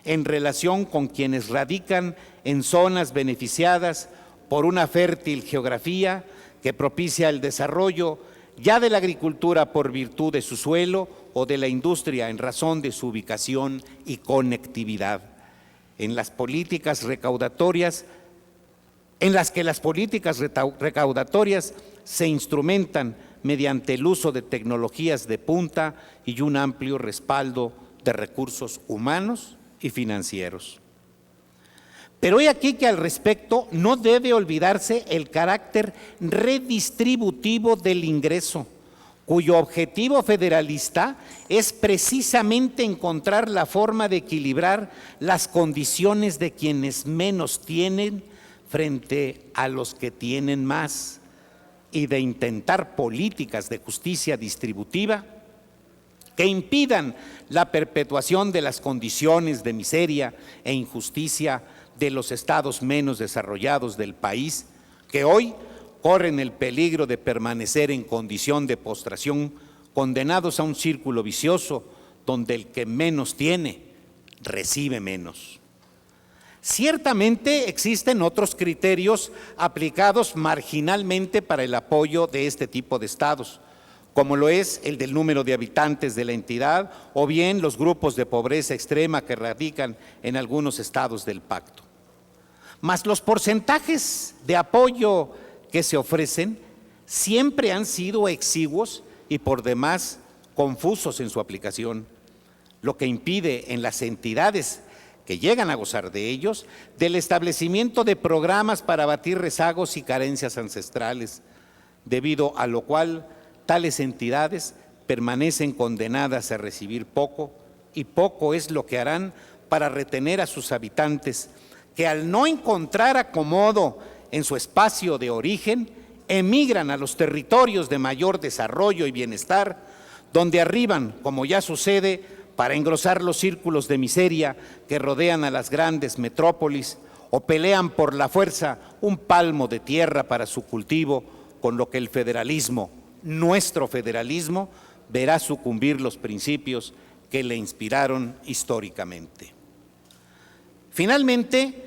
en relación con quienes radican en zonas beneficiadas por una fértil geografía que propicia el desarrollo ya de la agricultura por virtud de su suelo o de la industria en razón de su ubicación y conectividad. En las políticas recaudatorias, en las que las políticas recaudatorias se instrumentan mediante el uso de tecnologías de punta y un amplio respaldo de recursos humanos y financieros. Pero he aquí que al respecto no debe olvidarse el carácter redistributivo del ingreso, cuyo objetivo federalista es precisamente encontrar la forma de equilibrar las condiciones de quienes menos tienen frente a los que tienen más y de intentar políticas de justicia distributiva que impidan la perpetuación de las condiciones de miseria e injusticia de los estados menos desarrollados del país, que hoy corren el peligro de permanecer en condición de postración, condenados a un círculo vicioso donde el que menos tiene recibe menos. Ciertamente existen otros criterios aplicados marginalmente para el apoyo de este tipo de estados, como lo es el del número de habitantes de la entidad o bien los grupos de pobreza extrema que radican en algunos estados del pacto. Mas los porcentajes de apoyo que se ofrecen siempre han sido exiguos y por demás confusos en su aplicación, lo que impide en las entidades que llegan a gozar de ellos del establecimiento de programas para abatir rezagos y carencias ancestrales, debido a lo cual tales entidades permanecen condenadas a recibir poco y poco es lo que harán para retener a sus habitantes, que al no encontrar acomodo en su espacio de origen, emigran a los territorios de mayor desarrollo y bienestar, donde arriban, como ya sucede, para engrosar los círculos de miseria que rodean a las grandes metrópolis o pelean por la fuerza un palmo de tierra para su cultivo, con lo que el federalismo, nuestro federalismo, verá sucumbir los principios que le inspiraron históricamente. Finalmente,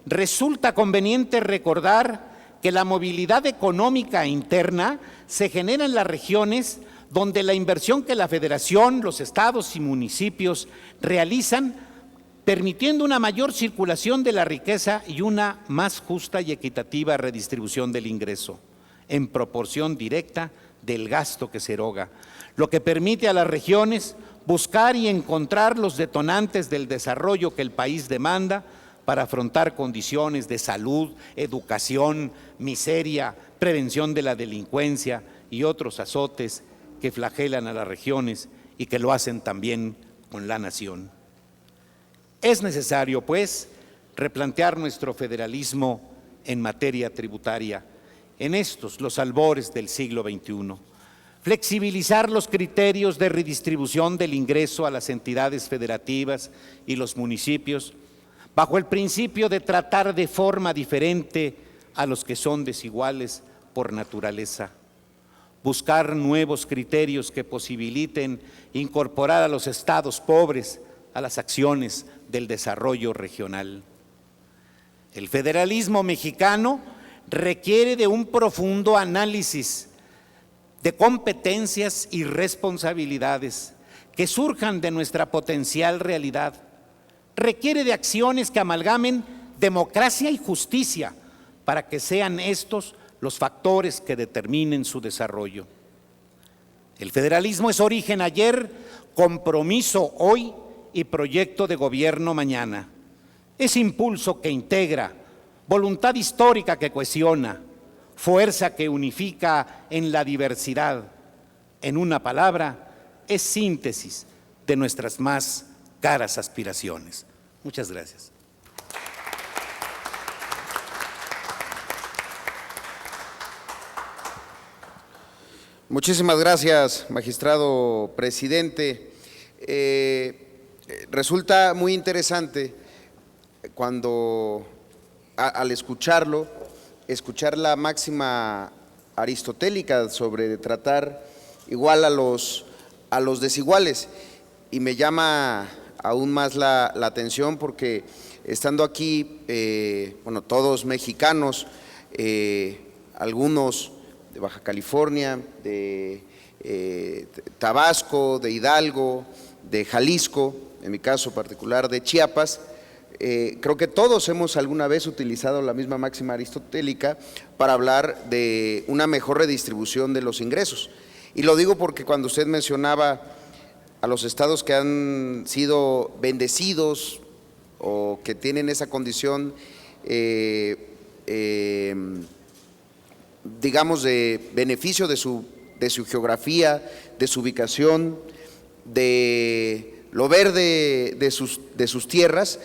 resulta conveniente recordar que la movilidad económica interna se genera en las regiones donde la inversión que la Federación, los estados y municipios realizan, permitiendo una mayor circulación de la riqueza y una más justa y equitativa redistribución del ingreso, en proporción directa del gasto que se eroga, lo que permite a las regiones buscar y encontrar los detonantes del desarrollo que el país demanda para afrontar condiciones de salud, educación, miseria, prevención de la delincuencia y otros azotes que flagelan a las regiones y que lo hacen también con la nación. Es necesario, pues, replantear nuestro federalismo en materia tributaria en estos, los albores del siglo XXI, flexibilizar los criterios de redistribución del ingreso a las entidades federativas y los municipios, bajo el principio de tratar de forma diferente a los que son desiguales por naturaleza, buscar nuevos criterios que posibiliten incorporar a los estados pobres a las acciones del desarrollo regional. El federalismo mexicano requiere de un profundo análisis de competencias y responsabilidades que surjan de nuestra potencial realidad. Requiere de acciones que amalgamen democracia y justicia para que sean estos los factores que determinen su desarrollo. El federalismo es origen ayer, compromiso hoy y proyecto de gobierno mañana. Es impulso que integra, voluntad histórica que cohesiona, fuerza que unifica en la diversidad. En una palabra, es síntesis de nuestras más caras aspiraciones. Muchas gracias. Muchísimas gracias, magistrado presidente. Resulta muy interesante cuando al escucharlo, escuchar la máxima aristotélica sobre tratar igual a los desiguales, y me llama aún más la atención porque estando aquí, bueno, todos mexicanos, algunos de Baja California, de Tabasco, de Hidalgo, de Jalisco, en mi caso particular de Chiapas, creo que todos hemos alguna vez utilizado la misma máxima aristotélica para hablar de una mejor redistribución de los ingresos. Y lo digo porque cuando usted mencionaba a los estados que han sido bendecidos o que tienen esa condición, digamos, de beneficio de su geografía, de su ubicación, de lo verde de sus tierras.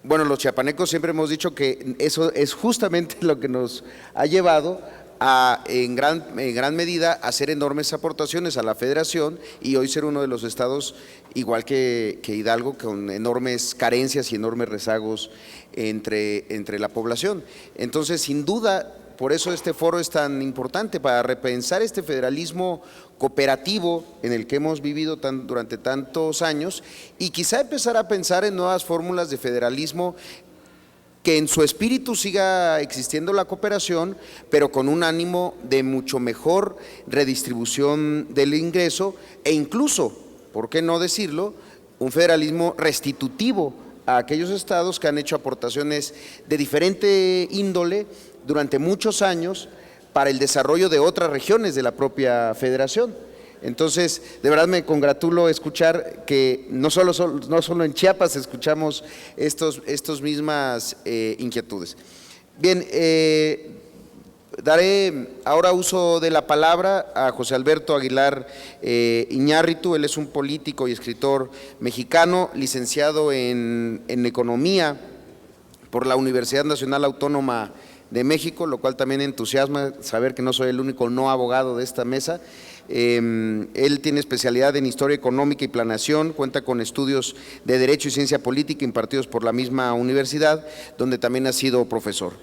Bueno, los chiapanecos siempre hemos dicho que eso es justamente lo que nos ha llevado a, en gran medida, hacer enormes aportaciones a la federación y hoy ser uno de los estados, igual que Hidalgo, con enormes carencias y enormes rezagos entre la población. Entonces, sin duda, por eso este foro es tan importante, para repensar este federalismo cooperativo en el que hemos vivido durante tantos años y quizá empezar a pensar en nuevas fórmulas de federalismo que en su espíritu siga existiendo la cooperación, pero con un ánimo de mucho mejor redistribución del ingreso e incluso, ¿por qué no decirlo?, un federalismo restitutivo a aquellos estados que han hecho aportaciones de diferente índole durante muchos años para el desarrollo de otras regiones de la propia federación. Entonces, de verdad me congratulo escuchar que no solo en Chiapas escuchamos estos mismas inquietudes. Bien, daré ahora uso de la palabra a José Alberto Aguilar Iñárritu. Él es un político y escritor mexicano, licenciado en Economía por la Universidad Nacional Autónoma de México, lo cual también entusiasma saber que no soy el único no abogado de esta mesa. Él tiene especialidad en Historia Económica y Planeación, cuenta con estudios de Derecho y Ciencia Política impartidos por la misma universidad, donde también ha sido profesor.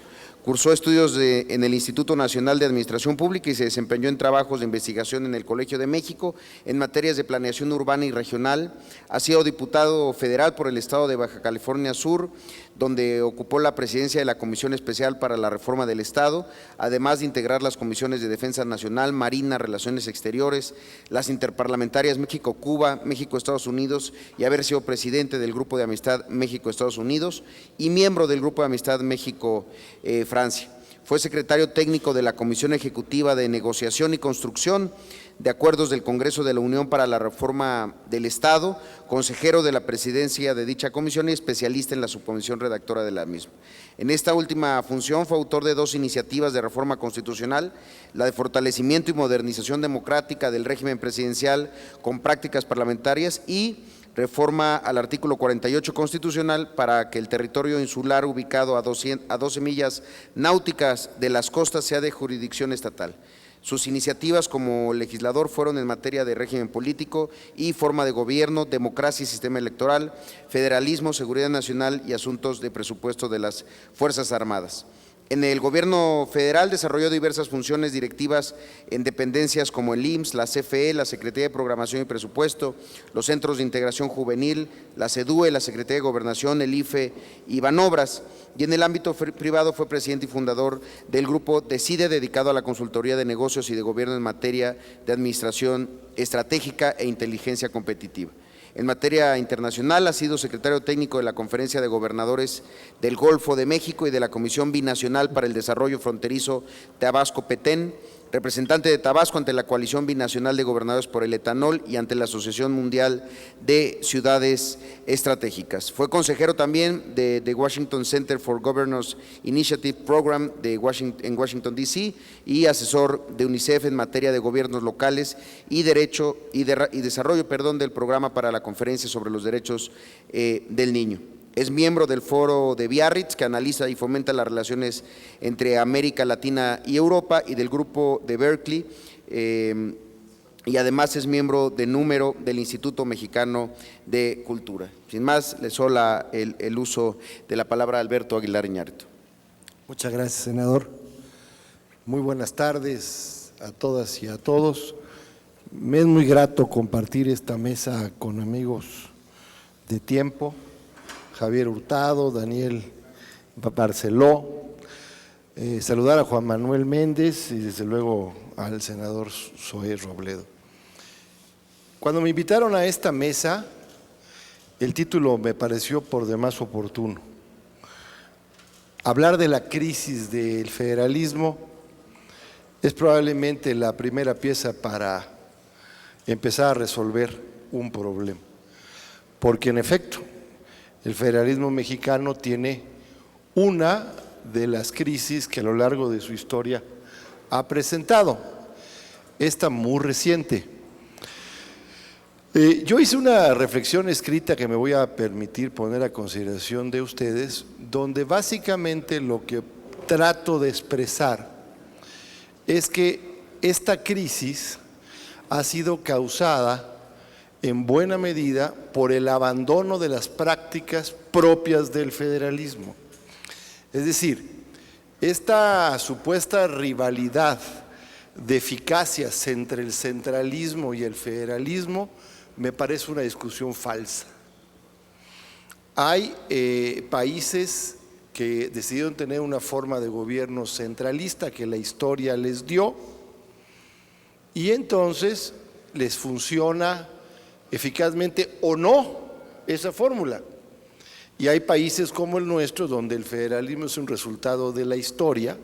Cursó estudios en el Instituto Nacional de Administración Pública y se desempeñó en trabajos de investigación en el Colegio de México en materias de planeación urbana y regional. Ha sido diputado federal por el estado de Baja California Sur, donde ocupó la presidencia de la Comisión Especial para la Reforma del Estado, además de integrar las comisiones de Defensa Nacional, Marina, Relaciones Exteriores, las interparlamentarias México-Cuba, México-Estados Unidos y haber sido presidente del Grupo de Amistad México-Estados Unidos y miembro del Grupo de Amistad México-Francia. Fue secretario técnico de la Comisión Ejecutiva de Negociación y Construcción de Acuerdos del Congreso de la Unión para la Reforma del Estado, consejero de la presidencia de dicha comisión y especialista en la subcomisión redactora de la misma. En esta última función fue autor de 2 iniciativas de reforma constitucional, la de fortalecimiento y modernización democrática del régimen presidencial con prácticas parlamentarias y reforma al artículo 48 constitucional para que el territorio insular ubicado a 12 millas náuticas de las costas sea de jurisdicción estatal. Sus iniciativas como legislador fueron en materia de régimen político y forma de gobierno, democracia y sistema electoral, federalismo, seguridad nacional y asuntos de presupuesto de las Fuerzas Armadas. En el gobierno federal desarrolló diversas funciones directivas en dependencias como el IMSS, la CFE, la Secretaría de Programación y Presupuesto, los Centros de Integración Juvenil, la CEDUE, la Secretaría de Gobernación, el IFE y Banobras. Y en el ámbito privado fue presidente y fundador del grupo Decide, dedicado a la consultoría de negocios y de gobierno en materia de administración estratégica e inteligencia competitiva. En materia internacional ha sido secretario técnico de la Conferencia de Gobernadores del Golfo de México y de la Comisión Binacional para el Desarrollo Fronterizo Tabasco-Petén, representante de Tabasco ante la Coalición Binacional de Gobernadores por el Etanol y ante la Asociación Mundial de Ciudades Estratégicas. Fue consejero también de Washington Center for Governors Initiative Program en Washington, D.C. y asesor de UNICEF en materia de gobiernos locales y desarrollo del programa para la Conferencia sobre los Derechos del Niño. Es miembro del Foro de Biarritz, que analiza y fomenta las relaciones entre América Latina y Europa, y del Grupo de Berkeley, y además es miembro de número del Instituto Mexicano de Cultura. Sin más, le cedo el uso de la palabra a Alberto Aguilar Iñárritu. Muchas gracias, senador. Muy buenas tardes a todas y a todos. Me es muy grato compartir esta mesa con amigos de tiempo. Javier Hurtado, Daniel Barceló, saludar a Juan Manuel Méndez y desde luego al senador Zoé Robledo. Cuando me invitaron a esta mesa, el título me pareció por demás oportuno. Hablar de la crisis del federalismo es probablemente la primera pieza para empezar a resolver un problema, porque en efecto, el federalismo mexicano tiene una de las crisis que a lo largo de su historia ha presentado, esta muy reciente. Yo hice una reflexión escrita que me voy a permitir poner a consideración de ustedes, donde básicamente lo que trato de expresar es que esta crisis ha sido causada en buena medida por el abandono de las prácticas propias del federalismo. Es decir, esta supuesta rivalidad de eficacias entre el centralismo y el federalismo me parece una discusión falsa. Hay países que decidieron tener una forma de gobierno centralista que la historia les dio y entonces les funciona eficazmente o no esa fórmula. Y hay países como el nuestro donde el federalismo es un resultado de la historia.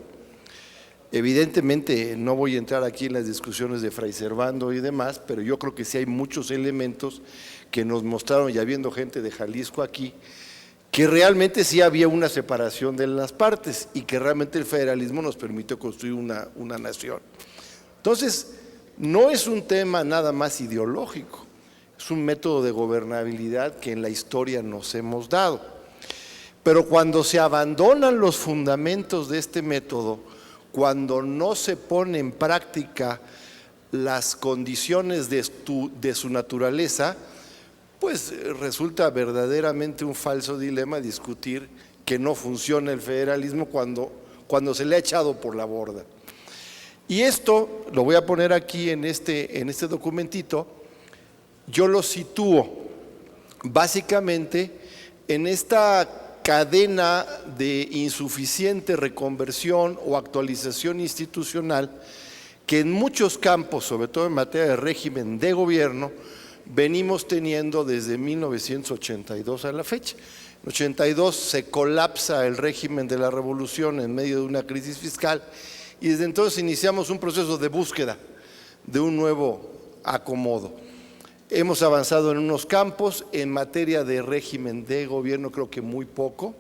Evidentemente no voy a entrar aquí en las discusiones de Fray Servando y demás, pero yo creo que sí hay muchos elementos que nos mostraron, ya viendo gente de Jalisco aquí, que realmente sí había una separación de las partes y que realmente el federalismo nos permitió construir una nación. Entonces, no es un tema nada más ideológico. Es un método de gobernabilidad que en la historia nos hemos dado. Pero cuando se abandonan los fundamentos de este método, cuando no se pone en práctica las condiciones de su naturaleza, pues resulta verdaderamente un falso dilema discutir que no funciona el federalismo cuando se le ha echado por la borda. Y esto lo voy a poner aquí en este documentito. Yo lo sitúo básicamente en esta cadena de insuficiente reconversión o actualización institucional que en muchos campos, sobre todo en materia de régimen de gobierno, venimos teniendo desde 1982 a la fecha. En 82 se colapsa el régimen de la revolución en medio de una crisis fiscal y desde entonces iniciamos un proceso de búsqueda de un nuevo acomodo. Hemos avanzado en unos campos, en materia de régimen de gobierno creo que muy poco,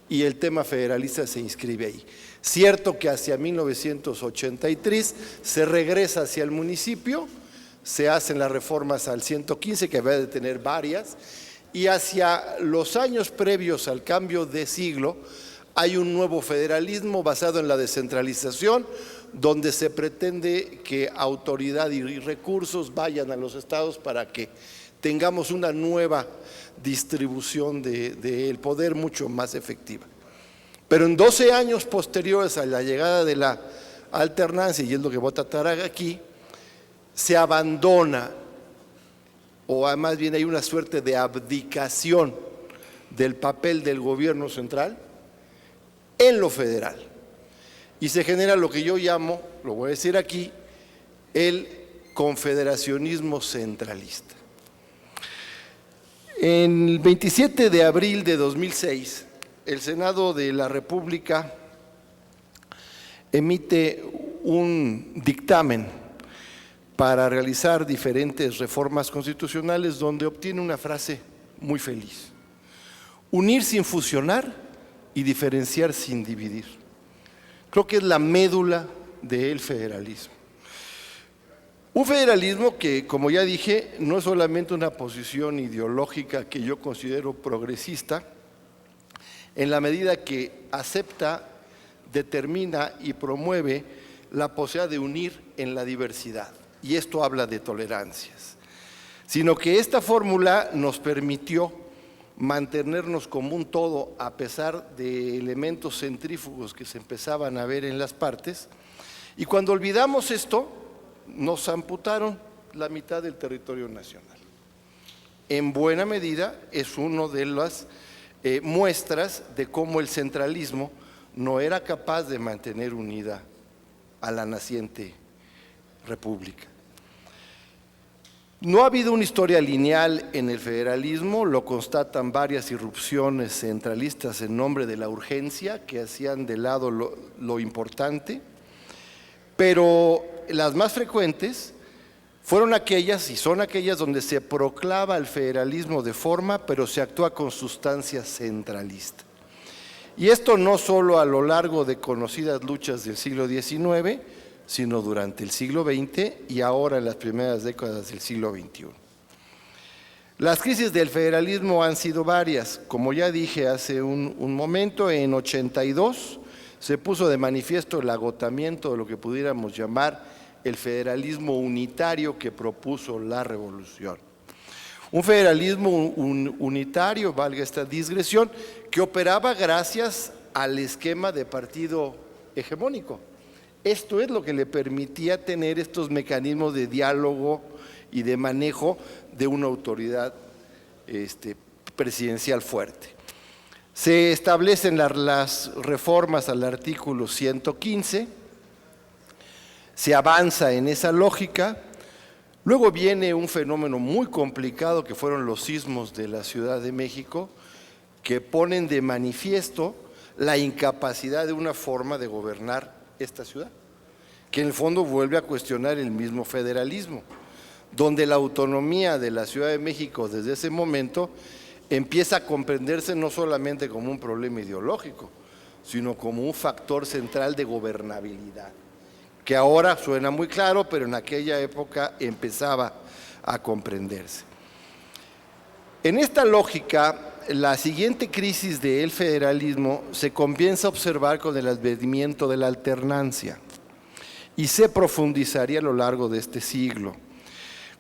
y el tema federalista se inscribe ahí. Cierto que hacia 1983 se regresa hacia el municipio, se hacen las reformas al 115, que había de tener varias, y hacia los años previos al cambio de siglo hay un nuevo federalismo basado en la descentralización, donde se pretende que autoridad y recursos vayan a los estados para que tengamos una nueva distribución del poder mucho más efectiva. Pero en 12 años posteriores a la llegada de la alternancia, y es lo que voy a tratar aquí, se abandona, o más bien hay una suerte de abdicación del papel del gobierno central en lo federal. Y se genera lo que yo llamo, lo voy a decir aquí, el confederacionismo centralista. En el 27 de abril de 2006, el Senado de la República emite un dictamen para realizar diferentes reformas constitucionales donde obtiene una frase muy feliz: unir sin fusionar y diferenciar sin dividir. Creo que es la médula del federalismo. Un federalismo que, como ya dije, no es solamente una posición ideológica que yo considero progresista, en la medida que acepta, determina y promueve la posibilidad de unir en la diversidad. Y esto habla de tolerancias. Sino que esta fórmula nos permitió mantenernos como un todo a pesar de elementos centrífugos que se empezaban a ver en las partes. Y cuando olvidamos esto, nos amputaron la mitad del territorio nacional. En buena medida es una de las muestras de cómo el centralismo no era capaz de mantener unida a la naciente república. No ha habido una historia lineal en el federalismo, lo constatan varias irrupciones centralistas en nombre de la urgencia que hacían de lado lo importante, pero las más frecuentes fueron aquellas y son aquellas donde se proclama el federalismo de forma, pero se actúa con sustancia centralista. Y esto no solo a lo largo de conocidas luchas del siglo XIX, sino durante el siglo XX y ahora en las primeras décadas del siglo XXI. Las crisis del federalismo han sido varias. Como ya dije hace un momento, en 82 se puso de manifiesto el agotamiento de lo que pudiéramos llamar el federalismo unitario que propuso la revolución. Un federalismo unitario, valga esta digresión, que operaba gracias al esquema de partido hegemónico. Esto es lo que le permitía tener estos mecanismos de diálogo y de manejo de una autoridad presidencial fuerte. Se establecen las reformas al artículo 115, se avanza en esa lógica. Luego viene un fenómeno muy complicado que fueron los sismos de la Ciudad de México, que ponen de manifiesto la incapacidad de una forma de gobernar esta ciudad, que en el fondo vuelve a cuestionar el mismo federalismo, donde la autonomía de la Ciudad de México desde ese momento empieza a comprenderse no solamente como un problema ideológico, sino como un factor central de gobernabilidad, que ahora suena muy claro, pero en aquella época empezaba a comprenderse. En esta lógica, la siguiente crisis del federalismo se comienza a observar con el advenimiento de la alternancia y se profundizaría a lo largo de este siglo.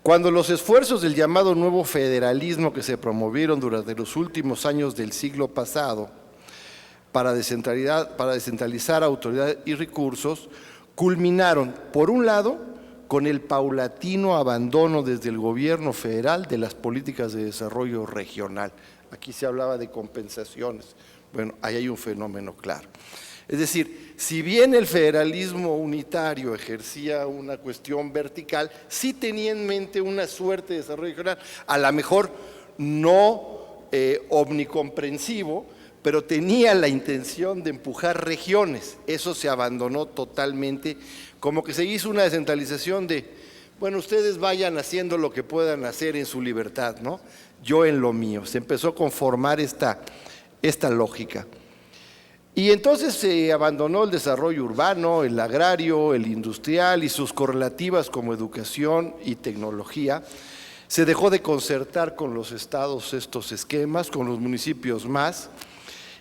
Cuando los esfuerzos del llamado nuevo federalismo que se promovieron durante los últimos años del siglo pasado para descentralizar autoridad y recursos, culminaron, por un lado, con el paulatino abandono desde el gobierno federal de las políticas de desarrollo regional. Aquí se hablaba de compensaciones. Bueno, ahí hay un fenómeno claro. Es decir, si bien el federalismo unitario ejercía una cuestión vertical, sí tenía en mente una suerte de desarrollo regional, a lo mejor no omnicomprensivo, pero tenía la intención de empujar regiones. Eso se abandonó totalmente, como que se hizo una descentralización de, bueno, ustedes vayan haciendo lo que puedan hacer en su libertad, ¿no? Yo en lo mío. Se empezó a conformar esta lógica. Y entonces se abandonó el desarrollo urbano, el agrario, el industrial y sus correlativas como educación y tecnología. Se dejó de concertar con los estados estos esquemas, con los municipios más.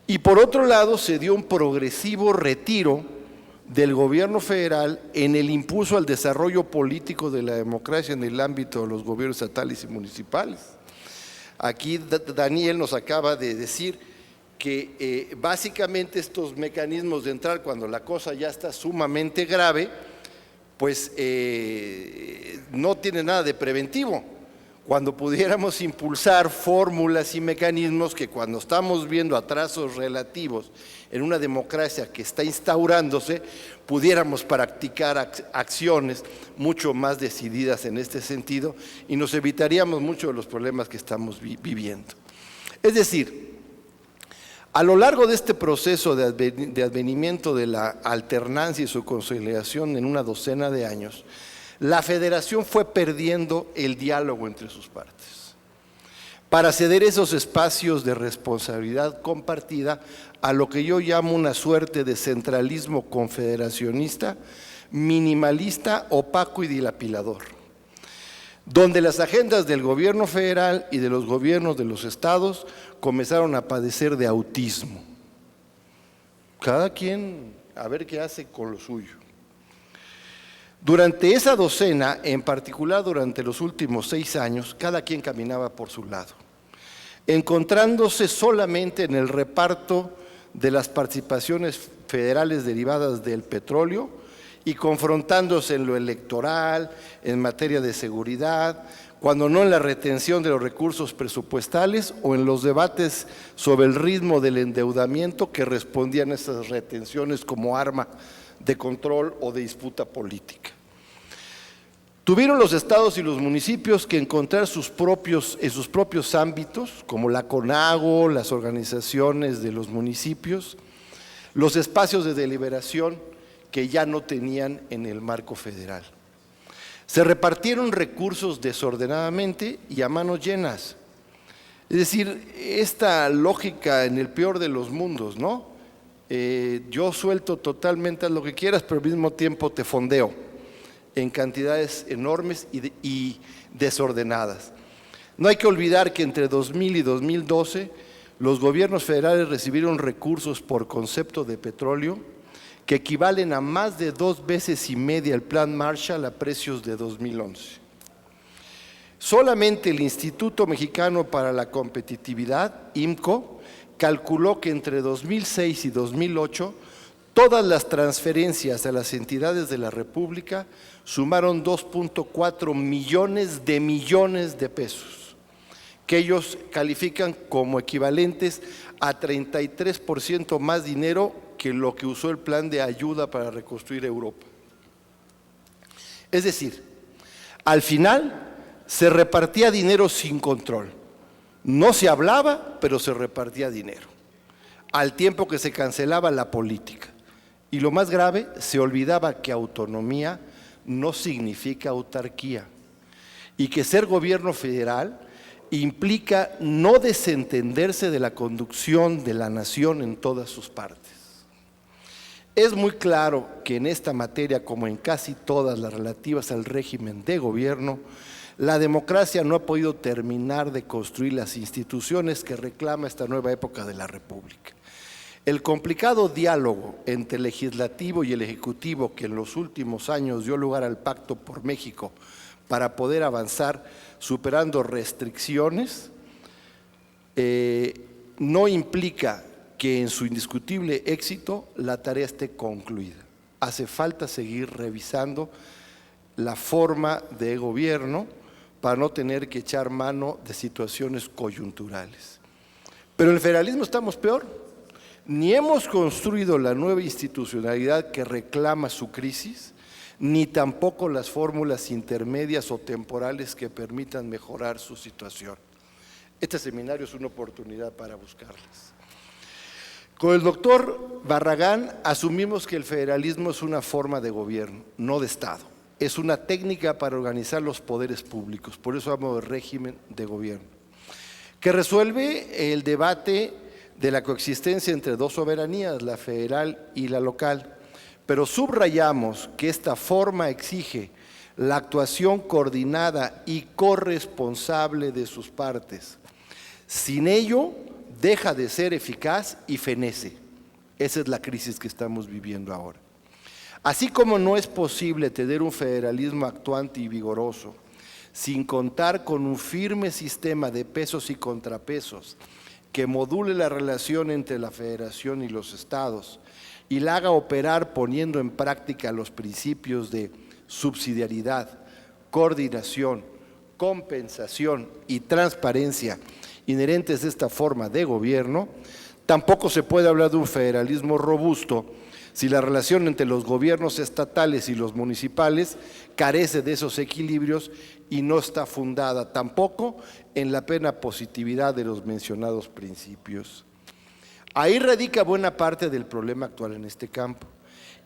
Y por otro lado se dio un progresivo retiro del gobierno federal en el impulso al desarrollo político de la democracia en el ámbito de los gobiernos estatales y municipales. Aquí Daniel nos acaba de decir que básicamente estos mecanismos de entrar cuando la cosa ya está sumamente grave, pues no tiene nada de preventivo. Cuando pudiéramos impulsar fórmulas y mecanismos que cuando estamos viendo atrasos relativos en una democracia que está instaurándose, pudiéramos practicar acciones mucho más decididas en este sentido y nos evitaríamos muchos de los problemas que estamos viviendo. Es decir, A lo largo de este proceso de advenimiento de la alternancia y su consolidación en una docena de años, la federación fue perdiendo el diálogo entre sus partes, para ceder esos espacios de responsabilidad compartida a lo que yo llamo una suerte de centralismo confederacionista, minimalista, opaco y dilapilador, donde las agendas del gobierno federal y de los gobiernos de los estados comenzaron a padecer de autismo. Cada quien a ver qué hace con lo suyo. Durante esa docena, en particular durante los últimos 6 años, cada quien caminaba por su lado, encontrándose solamente en el reparto de las participaciones federales derivadas del petróleo y confrontándose en lo electoral, en materia de seguridad, cuando no en la retención de los recursos presupuestales o en los debates sobre el ritmo del endeudamiento que respondían a esas retenciones como arma de control o de disputa política. Tuvieron los estados y los municipios que encontrar en sus propios ámbitos, como la CONAGO, las organizaciones de los municipios, los espacios de deliberación que ya no tenían en el marco federal. Se repartieron recursos desordenadamente y a manos llenas. Es decir, esta lógica en el peor de los mundos, ¿no? Yo suelto totalmente lo que quieras, pero al mismo tiempo te fondeo en cantidades enormes y desordenadas. No hay que olvidar que entre 2000 y 2012 los gobiernos federales recibieron recursos por concepto de petróleo que equivalen a más de 2,5 veces el Plan Marshall a precios de 2011. Solamente el Instituto Mexicano para la Competitividad, IMCO, calculó que entre 2006 y 2008 todas las transferencias a las entidades de la República sumaron 2.4 millones de pesos, que ellos califican como equivalentes a 33% más dinero que lo que usó el plan de ayuda para reconstruir Europa. Es decir, al final se repartía dinero sin control. No se hablaba, pero se repartía dinero, al tiempo que se cancelaba la política. Y lo más grave, se olvidaba que autonomía no significa autarquía y que ser gobierno federal implica no desentenderse de la conducción de la nación en todas sus partes. Es muy claro que en esta materia, como en casi todas las relativas al régimen de gobierno, la democracia no ha podido terminar de construir las instituciones que reclama esta nueva época de la República. El complicado diálogo entre el legislativo y el ejecutivo que en los últimos años dio lugar al Pacto por México para poder avanzar superando restricciones, no implica que en su indiscutible éxito la tarea esté concluida. Hace falta seguir revisando la forma de gobierno para no tener que echar mano de situaciones coyunturales. Pero en el federalismo estamos peor. Ni hemos construido la nueva institucionalidad que reclama su crisis, ni tampoco las fórmulas intermedias o temporales que permitan mejorar su situación. Este seminario es una oportunidad para buscarlas. Con el doctor Barragán asumimos que el federalismo es una forma de gobierno, no de Estado. Es una técnica para organizar los poderes públicos, por eso hablo de régimen de gobierno, que resuelve el debate de la coexistencia entre dos soberanías, la federal y la local. Pero subrayamos que esta forma exige la actuación coordinada y corresponsable de sus partes. Sin ello, deja de ser eficaz y fenece. Esa es la crisis que estamos viviendo ahora. Así como no es posible tener un federalismo actuante y vigoroso sin contar con un firme sistema de pesos y contrapesos que module la relación entre la federación y los estados y la haga operar poniendo en práctica los principios de subsidiariedad, coordinación, compensación y transparencia inherentes a esta forma de gobierno, tampoco se puede hablar de un federalismo robusto si la relación entre los gobiernos estatales y los municipales carece de esos equilibrios y no está fundada tampoco en la plena positividad de los mencionados principios. Ahí radica buena parte del problema actual en este campo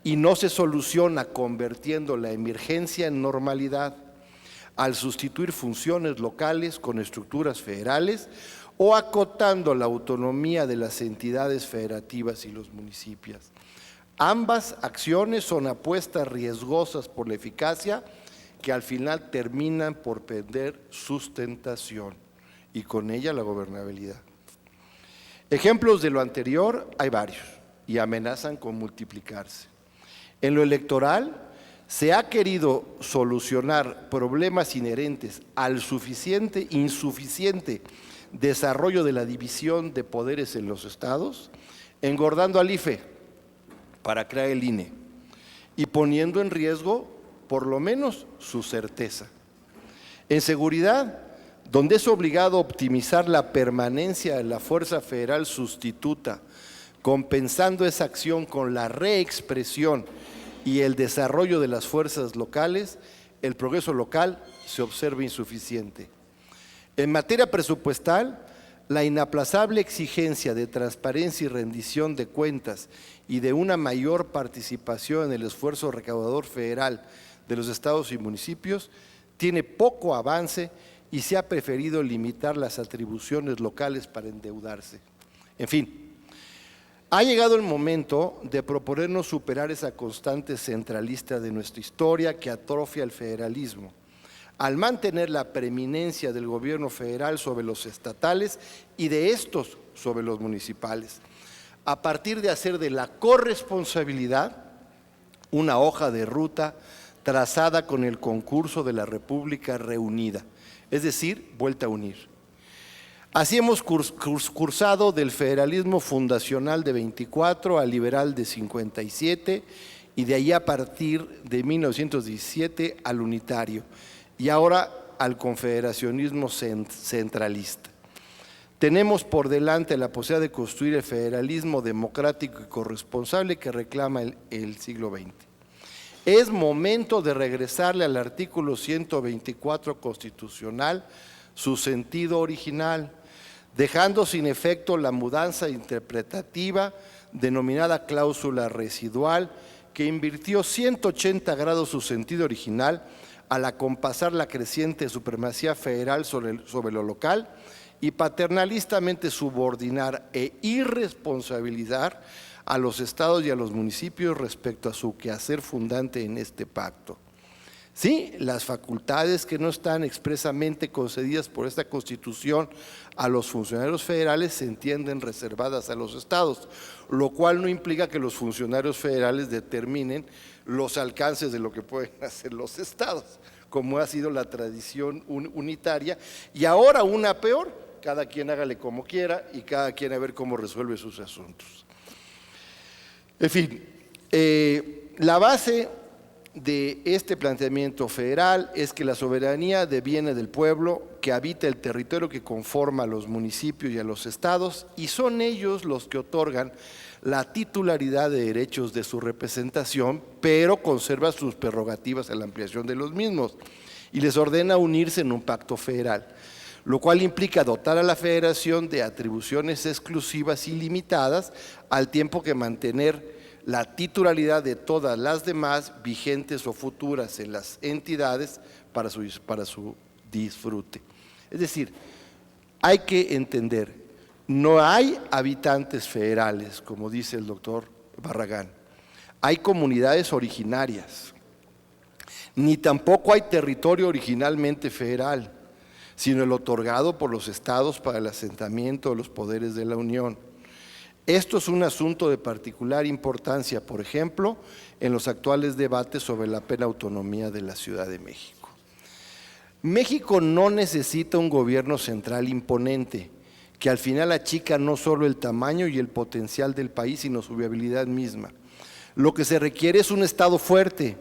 y no se soluciona convirtiendo la emergencia en normalidad al sustituir funciones locales con estructuras federales o acotando la autonomía de las entidades federativas y los municipios. Ambas acciones son apuestas riesgosas por la eficacia que al final terminan por perder sustentación y con ella la gobernabilidad. Ejemplos de lo anterior hay varios y amenazan con multiplicarse. En lo electoral se ha querido solucionar problemas inherentes al insuficiente desarrollo de la división de poderes en los estados, engordando al IFE para crear el INE y poniendo en riesgo por lo menos su certeza. En seguridad, donde es obligado a optimizar la permanencia de la Fuerza Federal sustituta, compensando esa acción con la reexpresión y el desarrollo de las fuerzas locales, el progreso local se observa insuficiente. En materia presupuestal, la inaplazable exigencia de transparencia y rendición de cuentas y de una mayor participación en el esfuerzo recaudador federal de los estados y municipios tiene poco avance y se ha preferido limitar las atribuciones locales para endeudarse. En fin, ha llegado el momento de proponernos superar esa constante centralista de nuestra historia que atrofia el federalismo, al mantener la preeminencia del gobierno federal sobre los estatales y de estos sobre los municipales, a partir de hacer de la corresponsabilidad una hoja de ruta trazada con el concurso de la República reunida, es decir, vuelta a unir. Así hemos cursado del federalismo fundacional de 24 al liberal de 57 y de ahí a partir de 1917 al unitario y ahora al confederacionismo centralista. Tenemos por delante la posibilidad de construir el federalismo democrático y corresponsable que reclama el siglo XX. Es momento de regresarle al artículo 124 constitucional su sentido original, dejando sin efecto la mudanza interpretativa denominada cláusula residual, que invirtió 180 grados su sentido original al acompasar la creciente supremacía federal sobre lo local y paternalistamente subordinar e irresponsabilizar a los estados y a los municipios respecto a su quehacer fundante en este pacto. Sí, las facultades que no están expresamente concedidas por esta Constitución a los funcionarios federales se entienden reservadas a los estados, lo cual no implica que los funcionarios federales determinen los alcances de lo que pueden hacer los estados, como ha sido la tradición unitaria, y ahora una peor, cada quien hágale como quiera y cada quien a ver cómo resuelve sus asuntos. En fin, la base de este planteamiento federal es que la soberanía deviene del pueblo que habita el territorio que conforma a los municipios y a los estados y son ellos los que otorgan la titularidad de derechos de su representación, pero conserva sus prerrogativas a la ampliación de los mismos y les ordena unirse en un pacto federal, lo cual implica dotar a la federación de atribuciones exclusivas y limitadas al tiempo que mantener la titularidad de todas las demás vigentes o futuras en las entidades para su disfrute. Es decir, hay que entender, no hay habitantes federales, como dice el doctor Barragán, hay comunidades originarias, ni tampoco hay territorio originalmente federal, sino el otorgado por los estados para el asentamiento de los poderes de la Unión. Esto es un asunto de particular importancia, por ejemplo, en los actuales debates sobre la plena autonomía de la Ciudad de México. México no necesita un gobierno central imponente, que al final achica no solo el tamaño y el potencial del país, sino su viabilidad misma. Lo que se requiere es un Estado fuerte,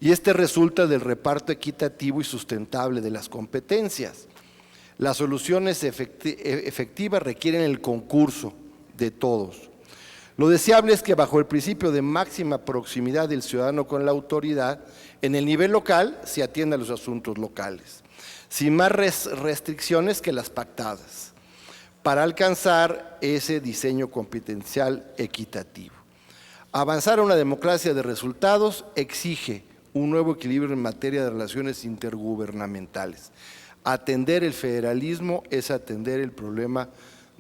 y este resulta del reparto equitativo y sustentable de las competencias. Las soluciones efectivas requieren el concurso de todos. Lo deseable es que bajo el principio de máxima proximidad del ciudadano con la autoridad, en el nivel local se atiendan los asuntos locales, sin más restricciones que las pactadas. para alcanzar ese diseño competencial equitativo. Avanzar a una democracia de resultados exige un nuevo equilibrio en materia de relaciones intergubernamentales. Atender el federalismo es atender el problema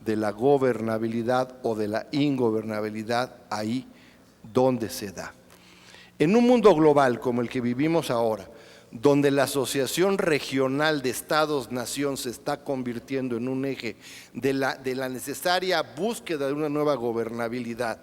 de la gobernabilidad o de la ingobernabilidad ahí donde se da. En un mundo global como el que vivimos ahora, donde la asociación regional de Estados-Nación se está convirtiendo en un eje de la necesaria búsqueda de una nueva gobernabilidad,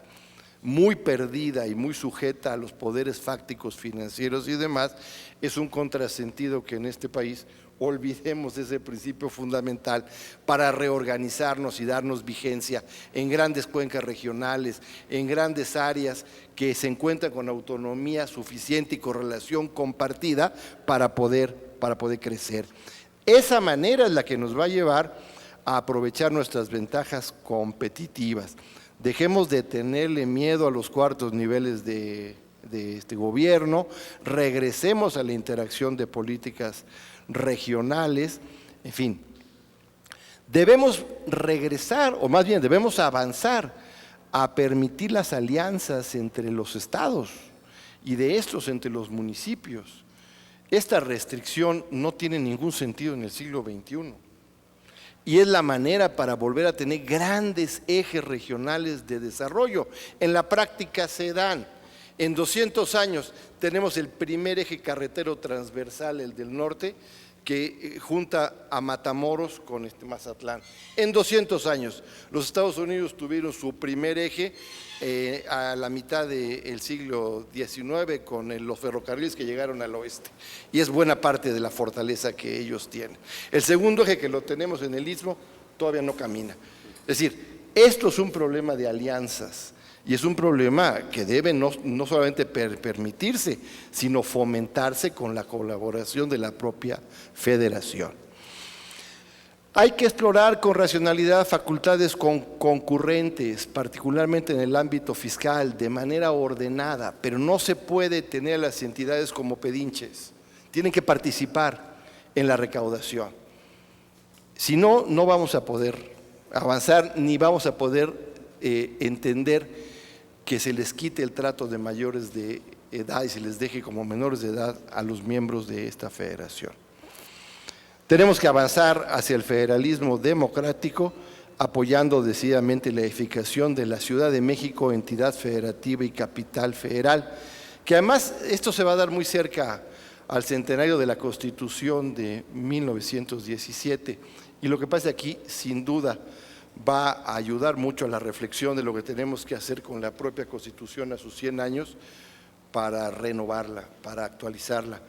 muy perdida y muy sujeta a los poderes fácticos, financieros y demás, es un contrasentido que en este país olvidemos ese principio fundamental para reorganizarnos y darnos vigencia en grandes cuencas regionales, en grandes áreas que se encuentran con autonomía suficiente y correlación compartida para poder crecer. Esa manera es la que nos va a llevar a aprovechar nuestras ventajas competitivas. Dejemos de tenerle miedo a los cuartos niveles de este gobierno, regresemos a la interacción de políticas regionales, en fin. Debemos regresar, o más bien debemos avanzar a permitir las alianzas entre los estados y de estos entre los municipios. Esta restricción no tiene ningún sentido en el siglo XXI. Y es la manera para volver a tener grandes ejes regionales de desarrollo. En la práctica se dan. En 200 años tenemos el primer eje carretero transversal, el del norte, que junta a Matamoros con Mazatlán. En 200 años, los Estados Unidos tuvieron su primer eje a la mitad del siglo XIX con los ferrocarriles que llegaron al oeste. Y es buena parte de la fortaleza que ellos tienen. El segundo eje, que lo tenemos en el Istmo, todavía no camina. Es decir, esto es un problema de alianzas. Y es un problema que debe no solamente permitirse, sino fomentarse con la colaboración de la propia federación. Hay que explorar con racionalidad facultades concurrentes, particularmente en el ámbito fiscal, de manera ordenada, pero no se puede tener a las entidades como pedinches. Tienen que participar en la recaudación. Si no, no vamos a poder avanzar ni vamos a poder entender que se les quite el trato de mayores de edad y se les deje como menores de edad a los miembros de esta federación. Tenemos que avanzar hacia el federalismo democrático, apoyando decididamente la edificación de la Ciudad de México, entidad federativa y capital federal, que además esto se va a dar muy cerca al centenario de la Constitución de 1917, y lo que pasa aquí, sin duda, va a ayudar mucho a la reflexión de lo que tenemos que hacer con la propia Constitución a sus 100 años para renovarla, para actualizarla.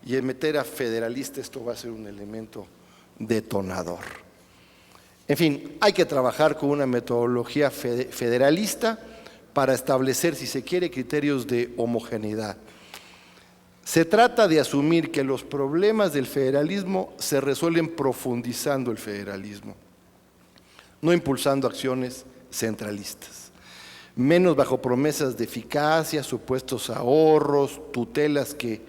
Y en meter a federalista esto va a ser un elemento detonador. En fin, hay que trabajar con una metodología federalista para establecer, si se quiere, criterios de homogeneidad. Se trata de asumir que los problemas del federalismo se resuelven profundizando el federalismo, no impulsando acciones centralistas, menos bajo promesas de eficacia, supuestos ahorros, tutelas que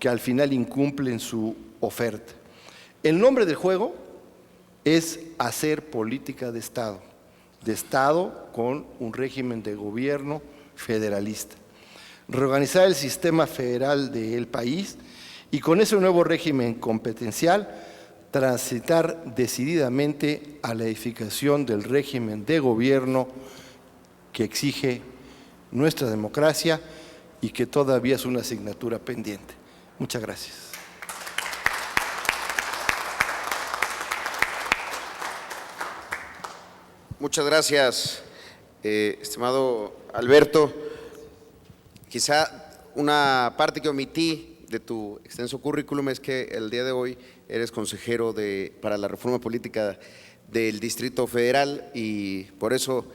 al final incumplen su oferta. El nombre del juego es hacer política de Estado con un régimen de gobierno federalista, reorganizar el sistema federal del país y con ese nuevo régimen competencial transitar decididamente a la edificación del régimen de gobierno que exige nuestra democracia y que todavía es una asignatura pendiente. Muchas gracias. Muchas gracias, estimado Alberto. Quizá una parte que omití de tu extenso currículum es que el día de hoy eres consejero para la reforma política del Distrito Federal y por eso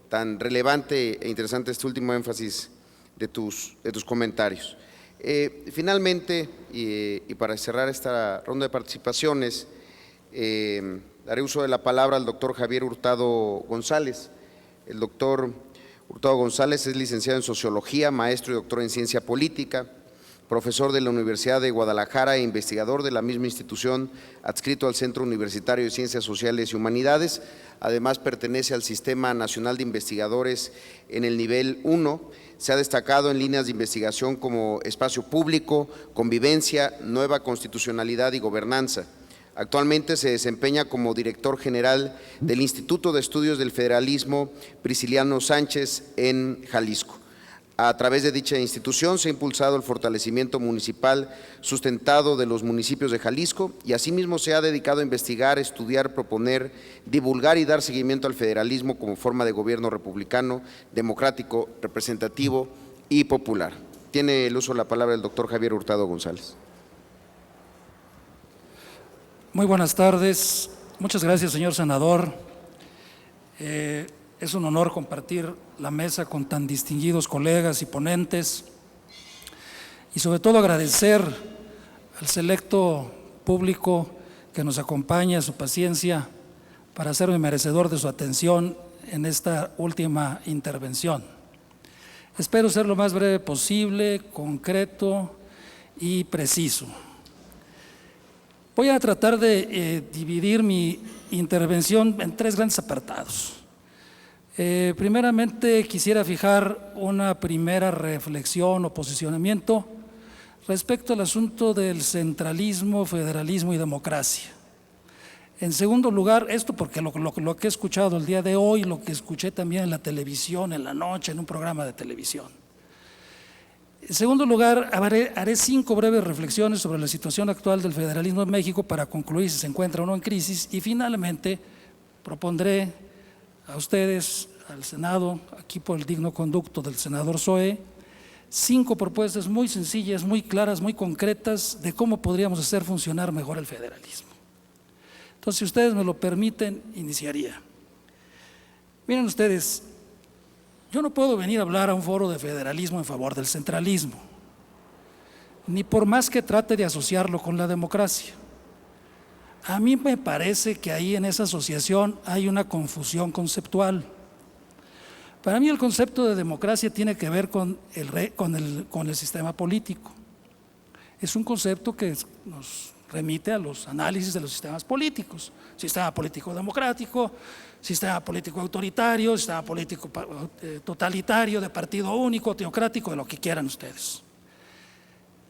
tan relevante e interesante este último énfasis de tus comentarios. Finalmente, y para cerrar esta ronda de participaciones, daré uso de la palabra al doctor Javier Hurtado González. El doctor Hurtado González es licenciado en Sociología, maestro y doctor en Ciencia Política. profesor de la Universidad de Guadalajara e investigador de la misma institución, adscrito al Centro Universitario de Ciencias Sociales y Humanidades. Además, pertenece al Sistema Nacional de Investigadores en el nivel 1. Se ha destacado en líneas de investigación como espacio público, convivencia, nueva constitucionalidad y gobernanza. Actualmente se desempeña como director general del Instituto de Estudios del Federalismo Prisciliano Sánchez en Jalisco. A través de dicha institución se ha impulsado el fortalecimiento municipal sustentado de los municipios de Jalisco y asimismo se ha dedicado a investigar, estudiar, proponer, divulgar y dar seguimiento al federalismo como forma de gobierno republicano, democrático, representativo y popular. Tiene el uso de la palabra el doctor Javier Hurtado González. Muy buenas tardes. Muchas gracias, señor senador. Es un honor compartir la mesa con tan distinguidos colegas y ponentes y sobre todo agradecer al selecto público que nos acompaña, su paciencia para hacerme merecedor de su atención en esta última intervención. Espero ser lo más breve posible, concreto y preciso. Voy a tratar de dividir mi intervención en 3 grandes apartados. Primeramente quisiera fijar una primera reflexión o posicionamiento respecto al asunto del centralismo, federalismo y democracia. En segundo lugar, esto porque lo que he escuchado el día de hoy, lo que escuché también en la televisión, en la noche, en un programa de televisión. En segundo lugar, haré 5 breves reflexiones sobre la situación actual del federalismo en México para concluir si se encuentra o no en crisis y finalmente propondré a ustedes, al Senado, aquí por el digno conducto del senador Zoe, 5 propuestas muy sencillas, muy claras, muy concretas de cómo podríamos hacer funcionar mejor el federalismo. Entonces, si ustedes me lo permiten, iniciaría. Miren ustedes, yo no puedo venir a hablar a un foro de federalismo en favor del centralismo, ni por más que trate de asociarlo con la democracia. A mí me parece que ahí en esa asociación hay una confusión conceptual. Para mí el concepto de democracia tiene que ver con el sistema político. Es un concepto que nos remite a los análisis de los sistemas políticos. Sistema político democrático, sistema político autoritario, sistema político totalitario, de partido único, teocrático, de lo que quieran ustedes.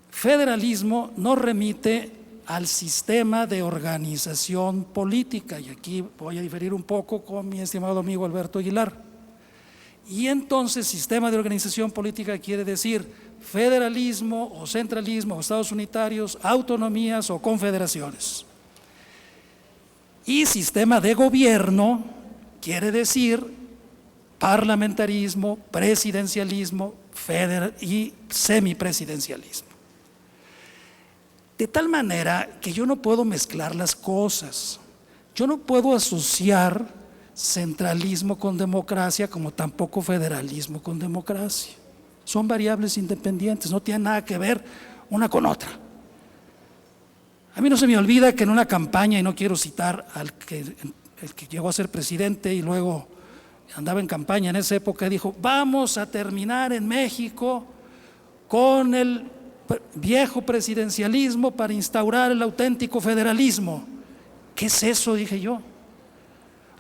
Federalismo nos remite al sistema de organización política, y aquí voy a diferir un poco con mi estimado amigo Alberto Aguilar. Y entonces, sistema de organización política quiere decir federalismo o centralismo, o estados unitarios, autonomías o confederaciones. Y sistema de gobierno quiere decir parlamentarismo, presidencialismo y semipresidencialismo. De tal manera que yo no puedo mezclar las cosas. Yo no puedo asociar centralismo con democracia, como tampoco federalismo con democracia. Son variables independientes, no tienen nada que ver una con otra. A mí no se me olvida que en una campaña, y no quiero citar el que llegó a ser presidente y luego andaba en campaña en esa época, dijo: vamos a terminar en México con el viejo presidencialismo para instaurar el auténtico federalismo. ¿Qué es eso?, dije yo.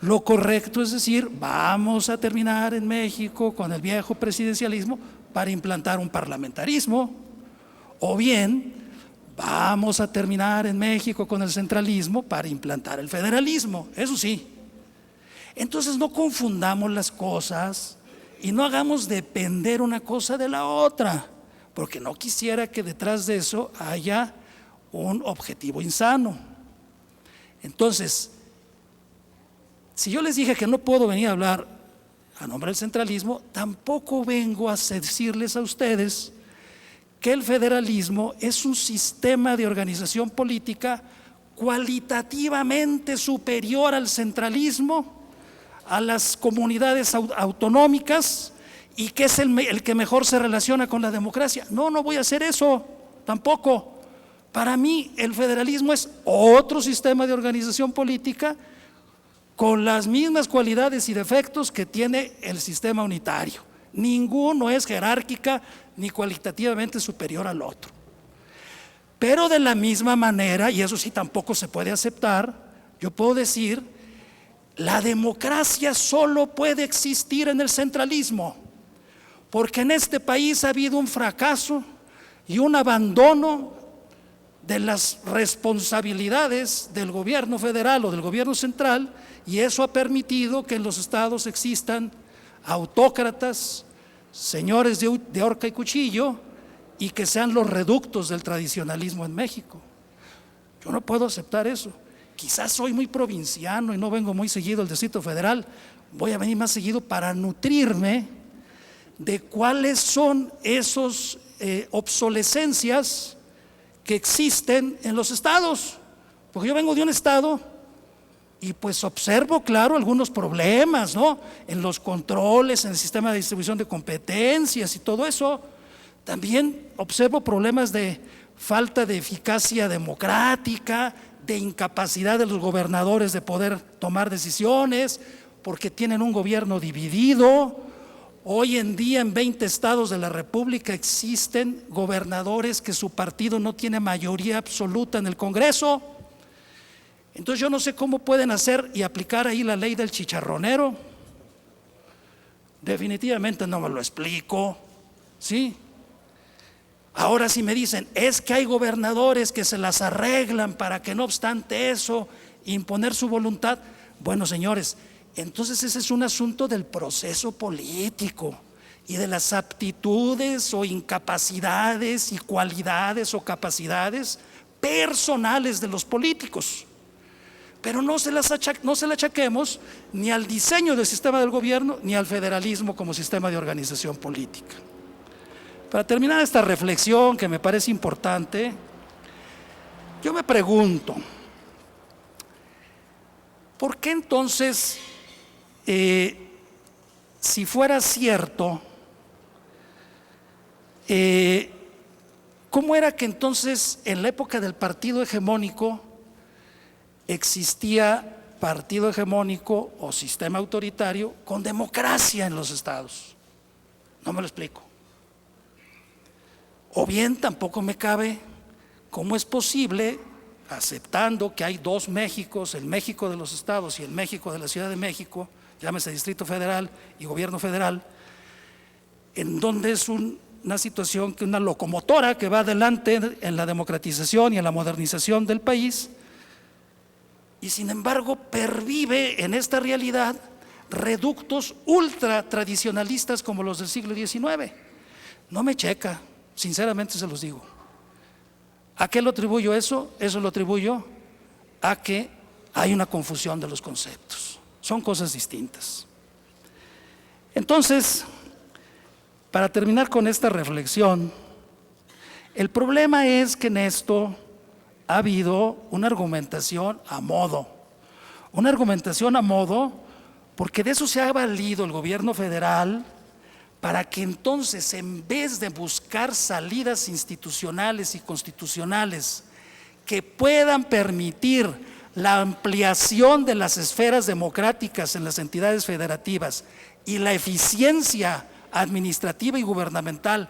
Lo correcto es decir, vamos a terminar en México con el viejo presidencialismo para implantar un parlamentarismo, o bien vamos a terminar en México con el centralismo para implantar el federalismo, eso sí. Entonces no confundamos las cosas y no hagamos depender una cosa de la otra, porque no quisiera que detrás de eso haya un objetivo insano. Entonces, si yo les dije que no puedo venir a hablar a nombre del centralismo, tampoco vengo a decirles a ustedes que el federalismo es un sistema de organización política cualitativamente superior al centralismo, a las comunidades autonómicas, y que es el que mejor se relaciona con la democracia. No voy a hacer eso tampoco. Para mí el federalismo es otro sistema de organización política con las mismas cualidades y defectos que tiene el sistema unitario. Ninguno es jerárquica ni cualitativamente superior al otro. Pero de la misma manera, y eso sí tampoco se puede aceptar, yo puedo decir, la democracia solo puede existir en el centralismo, porque en este país ha habido un fracaso y un abandono de las responsabilidades del gobierno federal o del gobierno central, y eso ha permitido que en los estados existan autócratas, señores de horca y cuchillo, y que sean los reductos del tradicionalismo en México. Yo no puedo aceptar eso. Quizás soy muy provinciano y no vengo muy seguido al Distrito Federal, voy a venir más seguido para nutrirme de cuáles son esos obsolescencias que existen en los estados, porque yo vengo de un estado y pues observo, claro, algunos problemas, ¿no? En los controles, en el sistema de distribución de competencias y todo eso. También observo problemas de falta de eficacia democrática, de incapacidad de los gobernadores de poder tomar decisiones, porque tienen un gobierno dividido. Hoy en día en 20 estados de la República existen gobernadores que su partido no tiene mayoría absoluta en el Congreso. Entonces yo no sé cómo pueden hacer y aplicar ahí la ley del chicharronero. Definitivamente no me lo explico, ¿sí? Ahora si me dicen, es que hay gobernadores que se las arreglan para que no obstante eso, imponer su voluntad. Bueno, señores, entonces ese es un asunto del proceso político y de las aptitudes o incapacidades y cualidades o capacidades personales de los políticos. Pero no se le achaquemos ni al diseño del sistema del gobierno ni al federalismo como sistema de organización política. Para terminar esta reflexión que me parece importante, yo me pregunto, ¿por qué entonces, si fuera cierto, cómo era que entonces en la época del partido hegemónico existía partido hegemónico o sistema autoritario con democracia en los estados? No me lo explico. O bien tampoco me cabe cómo es posible, aceptando que hay dos Méxicos, el México de los estados y el México de la Ciudad de México, llámese Distrito Federal y Gobierno Federal, en donde es una situación que una locomotora que va adelante en la democratización y en la modernización del país, y sin embargo pervive en esta realidad reductos ultra tradicionalistas como los del siglo XIX. No me checa. Sinceramente se los digo. ¿A qué lo atribuyo eso? Eso lo atribuyo a que hay una confusión de los conceptos. Son cosas distintas. Entonces, para terminar con esta reflexión, el problema es que en esto ha habido una argumentación a modo. Una argumentación a modo porque de eso se ha valido el gobierno federal para que entonces, en vez de buscar salidas institucionales y constitucionales que puedan permitir la ampliación de las esferas democráticas en las entidades federativas y la eficiencia administrativa y gubernamental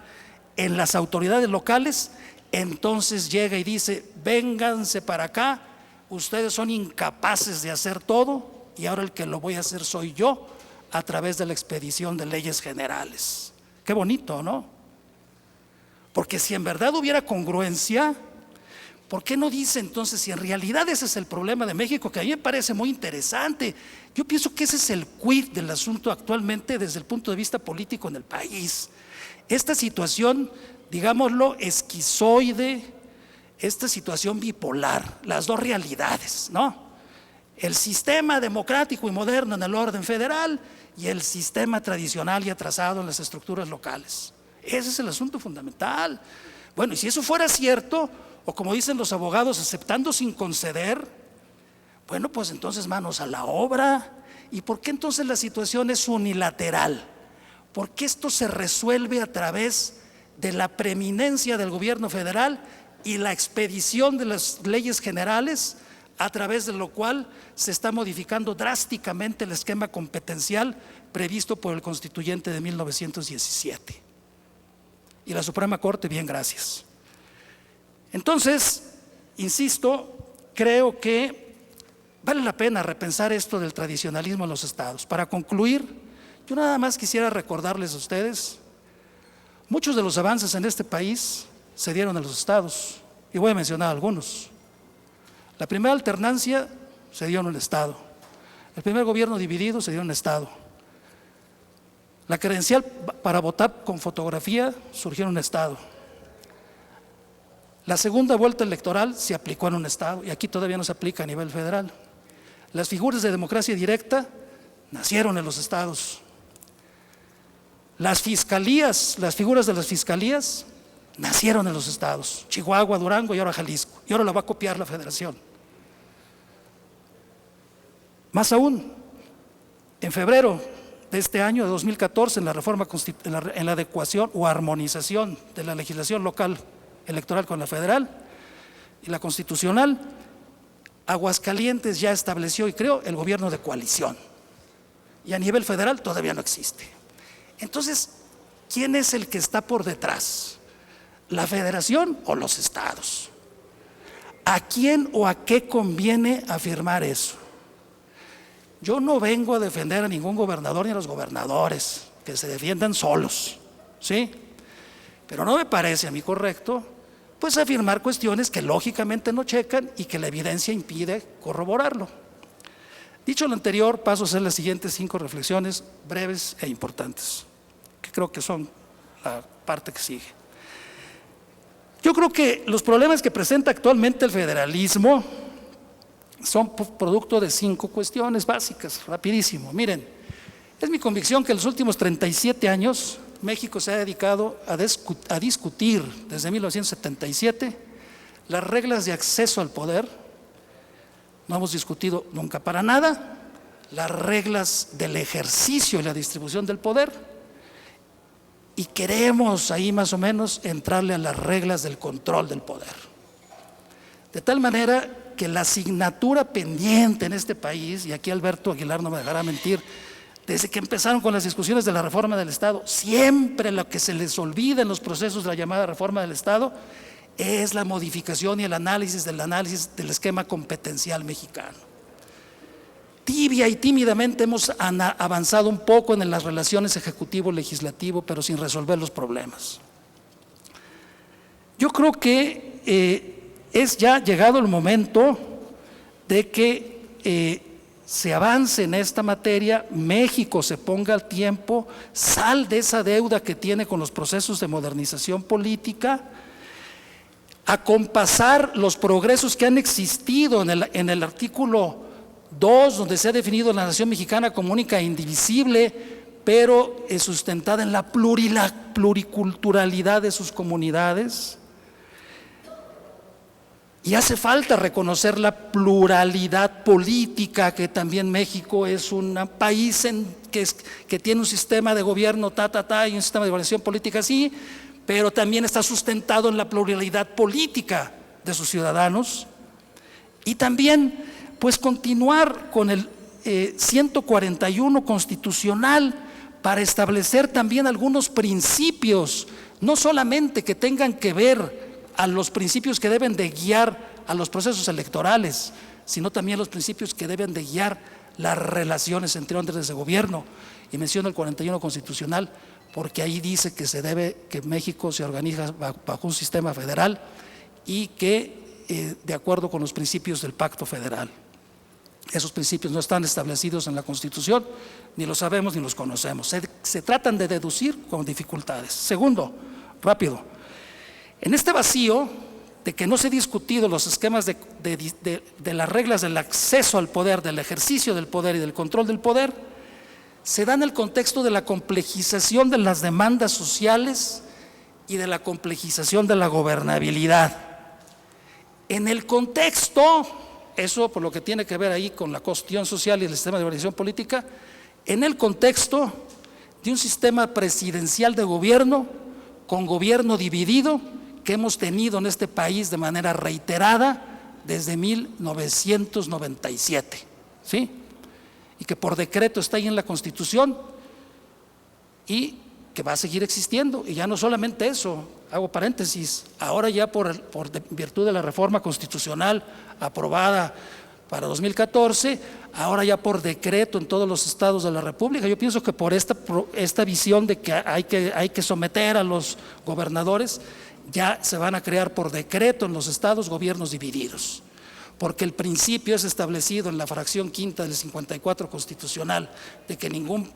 en las autoridades locales, entonces llega y dice, vénganse para acá, ustedes son incapaces de hacer todo y ahora el que lo voy a hacer soy yo, a través de la expedición de leyes generales. Qué bonito, ¿no? Porque si en verdad hubiera congruencia, ¿por qué no dice entonces, si en realidad ese es el problema de México, que a mí me parece muy interesante? Yo pienso que ese es el quid del asunto actualmente desde el punto de vista político en el país. Esta situación, digámoslo, esquizoide, esta situación bipolar, las dos realidades, ¿no? El sistema democrático y moderno en el orden federal y el sistema tradicional y atrasado en las estructuras locales. Ese es el asunto fundamental. Bueno, y si eso fuera cierto, o como dicen los abogados, aceptando sin conceder, bueno, pues entonces manos a la obra. ¿Y por qué entonces la situación es unilateral? ¿Por qué esto se resuelve a través de la preeminencia del gobierno federal y la expedición de las leyes generales, a través de lo cual se está modificando drásticamente el esquema competencial previsto por el Constituyente de 1917? Y la Suprema Corte, bien, gracias. Entonces, insisto, creo que vale la pena repensar esto del tradicionalismo en los estados. Para concluir, yo nada más quisiera recordarles a ustedes, muchos de los avances en este país se dieron en los estados, y voy a mencionar algunos. La primera alternancia se dio en un estado. El primer gobierno dividido se dio en un estado. La credencial para votar con fotografía surgió en un estado. La segunda vuelta electoral se aplicó en un estado y aquí todavía no se aplica a nivel federal. Las figuras de democracia directa nacieron en los estados. Las fiscalías, las figuras de las fiscalías nacieron en los estados. Chihuahua, Durango y ahora Jalisco. Y ahora la va a copiar la federación. Más aún, en febrero de este año, de 2014, en la reforma, en la adecuación o armonización de la legislación local electoral con la federal y la constitucional, Aguascalientes ya estableció y creó el gobierno de coalición. Y a nivel federal todavía no existe. Entonces, ¿quién es el que está por detrás? ¿La federación o los estados? ¿A quién o a qué conviene afirmar eso? Yo no vengo a defender a ningún gobernador ni a los gobernadores, que se defiendan solos, ¿sí? Pero no me parece a mí correcto, pues afirmar cuestiones que lógicamente no checan y que la evidencia impide corroborarlo. Dicho lo anterior, paso a hacer las siguientes 5 reflexiones breves e importantes, que creo que son la parte que sigue. Yo creo que los problemas que presenta actualmente el federalismo son producto de 5 cuestiones básicas, rapidísimo. Miren, es mi convicción que en los últimos 37 años México se ha dedicado a discutir desde 1977 las reglas de acceso al poder. No hemos discutido nunca para nada las reglas del ejercicio y la distribución del poder, y queremos ahí más o menos entrarle a las reglas del control del poder. De tal manera que la asignatura pendiente en este país, y aquí Alberto Aguilar no me dejará mentir, desde que empezaron con las discusiones de la reforma del Estado, siempre lo que se les olvida en los procesos de la llamada reforma del Estado es la modificación y el análisis del esquema competencial mexicano. Tibia y tímidamente hemos avanzado un poco en las relaciones ejecutivo-legislativo, pero sin resolver los problemas. Yo creo que es ya llegado el momento de que se avance en esta materia, México se ponga al tiempo, sal de esa deuda que tiene con los procesos de modernización política, acompasar los progresos que han existido en el artículo 2, donde se ha definido la nación mexicana como única e indivisible, pero sustentada en la pluriculturalidad de sus comunidades. Y hace falta reconocer la pluralidad política, que también México es un país que tiene un sistema de gobierno y un sistema de organización política así, pero también está sustentado en la pluralidad política de sus ciudadanos. Y también, pues, continuar con el 141 constitucional para establecer también algunos principios, no solamente que tengan que ver a los principios que deben de guiar a los procesos electorales, sino también los principios que deben de guiar las relaciones entre órdenes de gobierno. Y menciono el 41 constitucional porque ahí dice que México se organiza bajo un sistema federal y que de acuerdo con los principios del Pacto Federal. Esos principios no están establecidos en la Constitución, ni los sabemos ni los conocemos. Se tratan de deducir con dificultades. Segundo, rápido, en este vacío de que no se han discutido los esquemas de las reglas del acceso al poder, del ejercicio del poder y del control del poder, se da en el contexto de la complejización de las demandas sociales y de la complejización de la gobernabilidad. En el contexto, eso por lo que tiene que ver ahí con la cuestión social y el sistema de organización política, en el contexto de un sistema presidencial de gobierno con gobierno dividido que hemos tenido en este país de manera reiterada desde 1997, ¿sí? Y que por decreto está ahí en la Constitución y que va a seguir existiendo. Y ya no solamente eso, hago paréntesis, ahora ya por virtud de la reforma constitucional aprobada para 2014, ahora ya por decreto en todos los estados de la República. Yo pienso que por esta visión de que hay que someter a los gobernadores, ya se van a crear por decreto en los estados gobiernos divididos, porque el principio es establecido en la fracción quinta del 54 constitucional de que ningún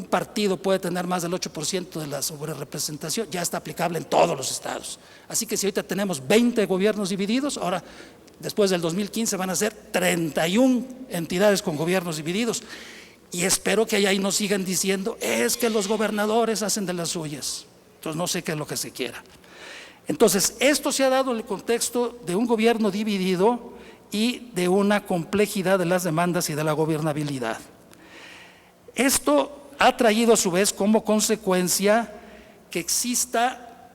partido puede tener más del 8% de la sobrerepresentación, ya está aplicable en todos los estados. Así que si ahorita tenemos 20 gobiernos divididos, ahora después del 2015 van a ser 31 entidades con gobiernos divididos. Y espero que ahí nos sigan diciendo, es que los gobernadores hacen de las suyas. Entonces no sé qué es lo que se quiera. Entonces, esto se ha dado en el contexto de un gobierno dividido y de una complejidad de las demandas y de la gobernabilidad. Esto ha traído a su vez como consecuencia que exista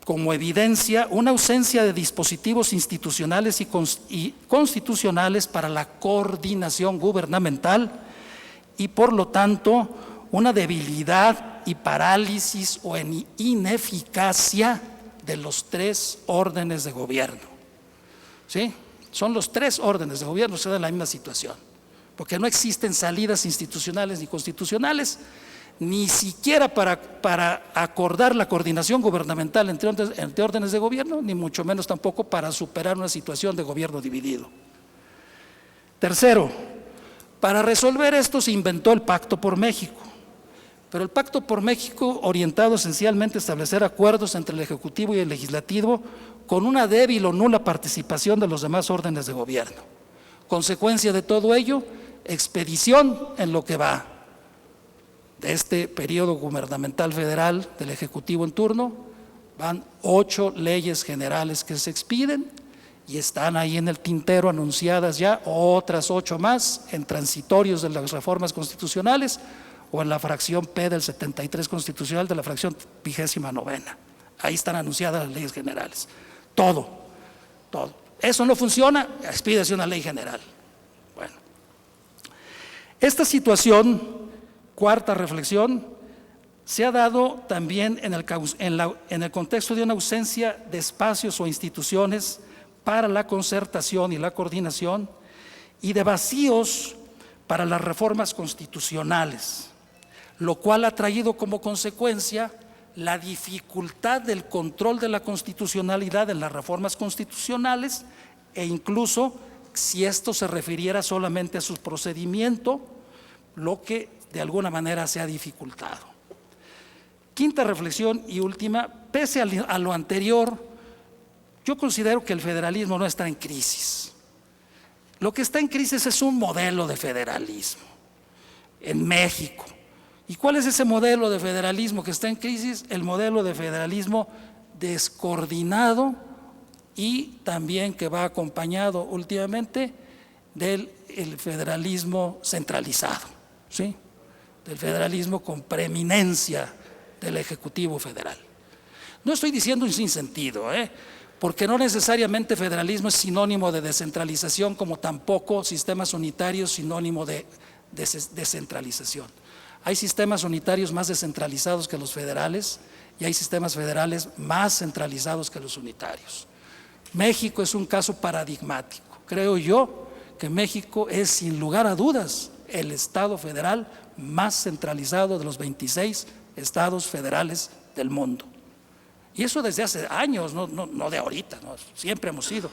como evidencia una ausencia de dispositivos institucionales y constitucionales para la coordinación gubernamental y por lo tanto una debilidad y parálisis o ineficacia de los tres órdenes de gobierno. ¿Sí? Son los tres órdenes de gobierno, se da la misma situación, porque no existen salidas institucionales ni constitucionales, ni siquiera para acordar la coordinación gubernamental entre órdenes de gobierno, ni mucho menos tampoco para superar una situación de gobierno dividido. Tercero, para resolver esto se inventó el Pacto por México, pero el Pacto por México orientado esencialmente a establecer acuerdos entre el Ejecutivo y el Legislativo con una débil o nula participación de los demás órdenes de gobierno. Consecuencia de todo ello, expedición en lo que va de este periodo gubernamental federal del Ejecutivo en turno, van 8 leyes generales que se expiden y están ahí en el tintero anunciadas ya otras 8 más en transitorios de las reformas constitucionales o en la fracción P del 73 constitucional de la fracción 29ª. Ahí están anunciadas las leyes generales. Todo. Eso no funciona, expídese una ley general. Bueno, esta situación, cuarta reflexión, se ha dado también en el contexto de una ausencia de espacios o instituciones para la concertación y la coordinación y de vacíos para las reformas constitucionales, lo cual ha traído como consecuencia la dificultad del control de la constitucionalidad en las reformas constitucionales e incluso si esto se refiriera solamente a su procedimiento, lo que de alguna manera se ha dificultado. Quinta reflexión y última, pese a lo anterior, yo considero que el federalismo no está en crisis. Lo que está en crisis es un modelo de federalismo en México. ¿Y cuál es ese modelo de federalismo que está en crisis? El modelo de federalismo descoordinado y también que va acompañado últimamente del federalismo centralizado, ¿sí? Del federalismo con preeminencia del Ejecutivo Federal. No estoy diciendo un sinsentido, porque no necesariamente federalismo es sinónimo de descentralización, como tampoco sistemas unitarios sinónimo de descentralización. Hay sistemas unitarios más descentralizados que los federales y hay sistemas federales más centralizados que los unitarios. México es un caso paradigmático. Creo yo que México es, sin lugar a dudas, el estado federal más centralizado de los 26 estados federales del mundo. Y eso desde hace años, no de ahorita, ¿no? Siempre hemos sido.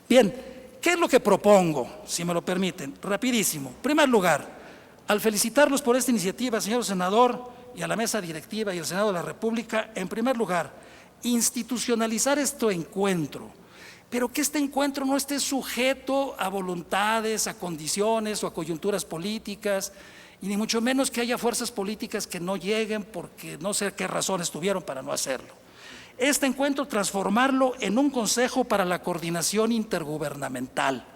Bien, ¿qué es lo que propongo, si me lo permiten? Rapidísimo. En primer lugar, al felicitarlos por esta iniciativa, señor senador, y a la mesa directiva y al Senado de la República, en primer lugar, institucionalizar este encuentro, pero que este encuentro no esté sujeto a voluntades, a condiciones o a coyunturas políticas, y ni mucho menos que haya fuerzas políticas que no lleguen porque no sé qué razones tuvieron para no hacerlo. Este encuentro transformarlo en un consejo para la coordinación intergubernamental.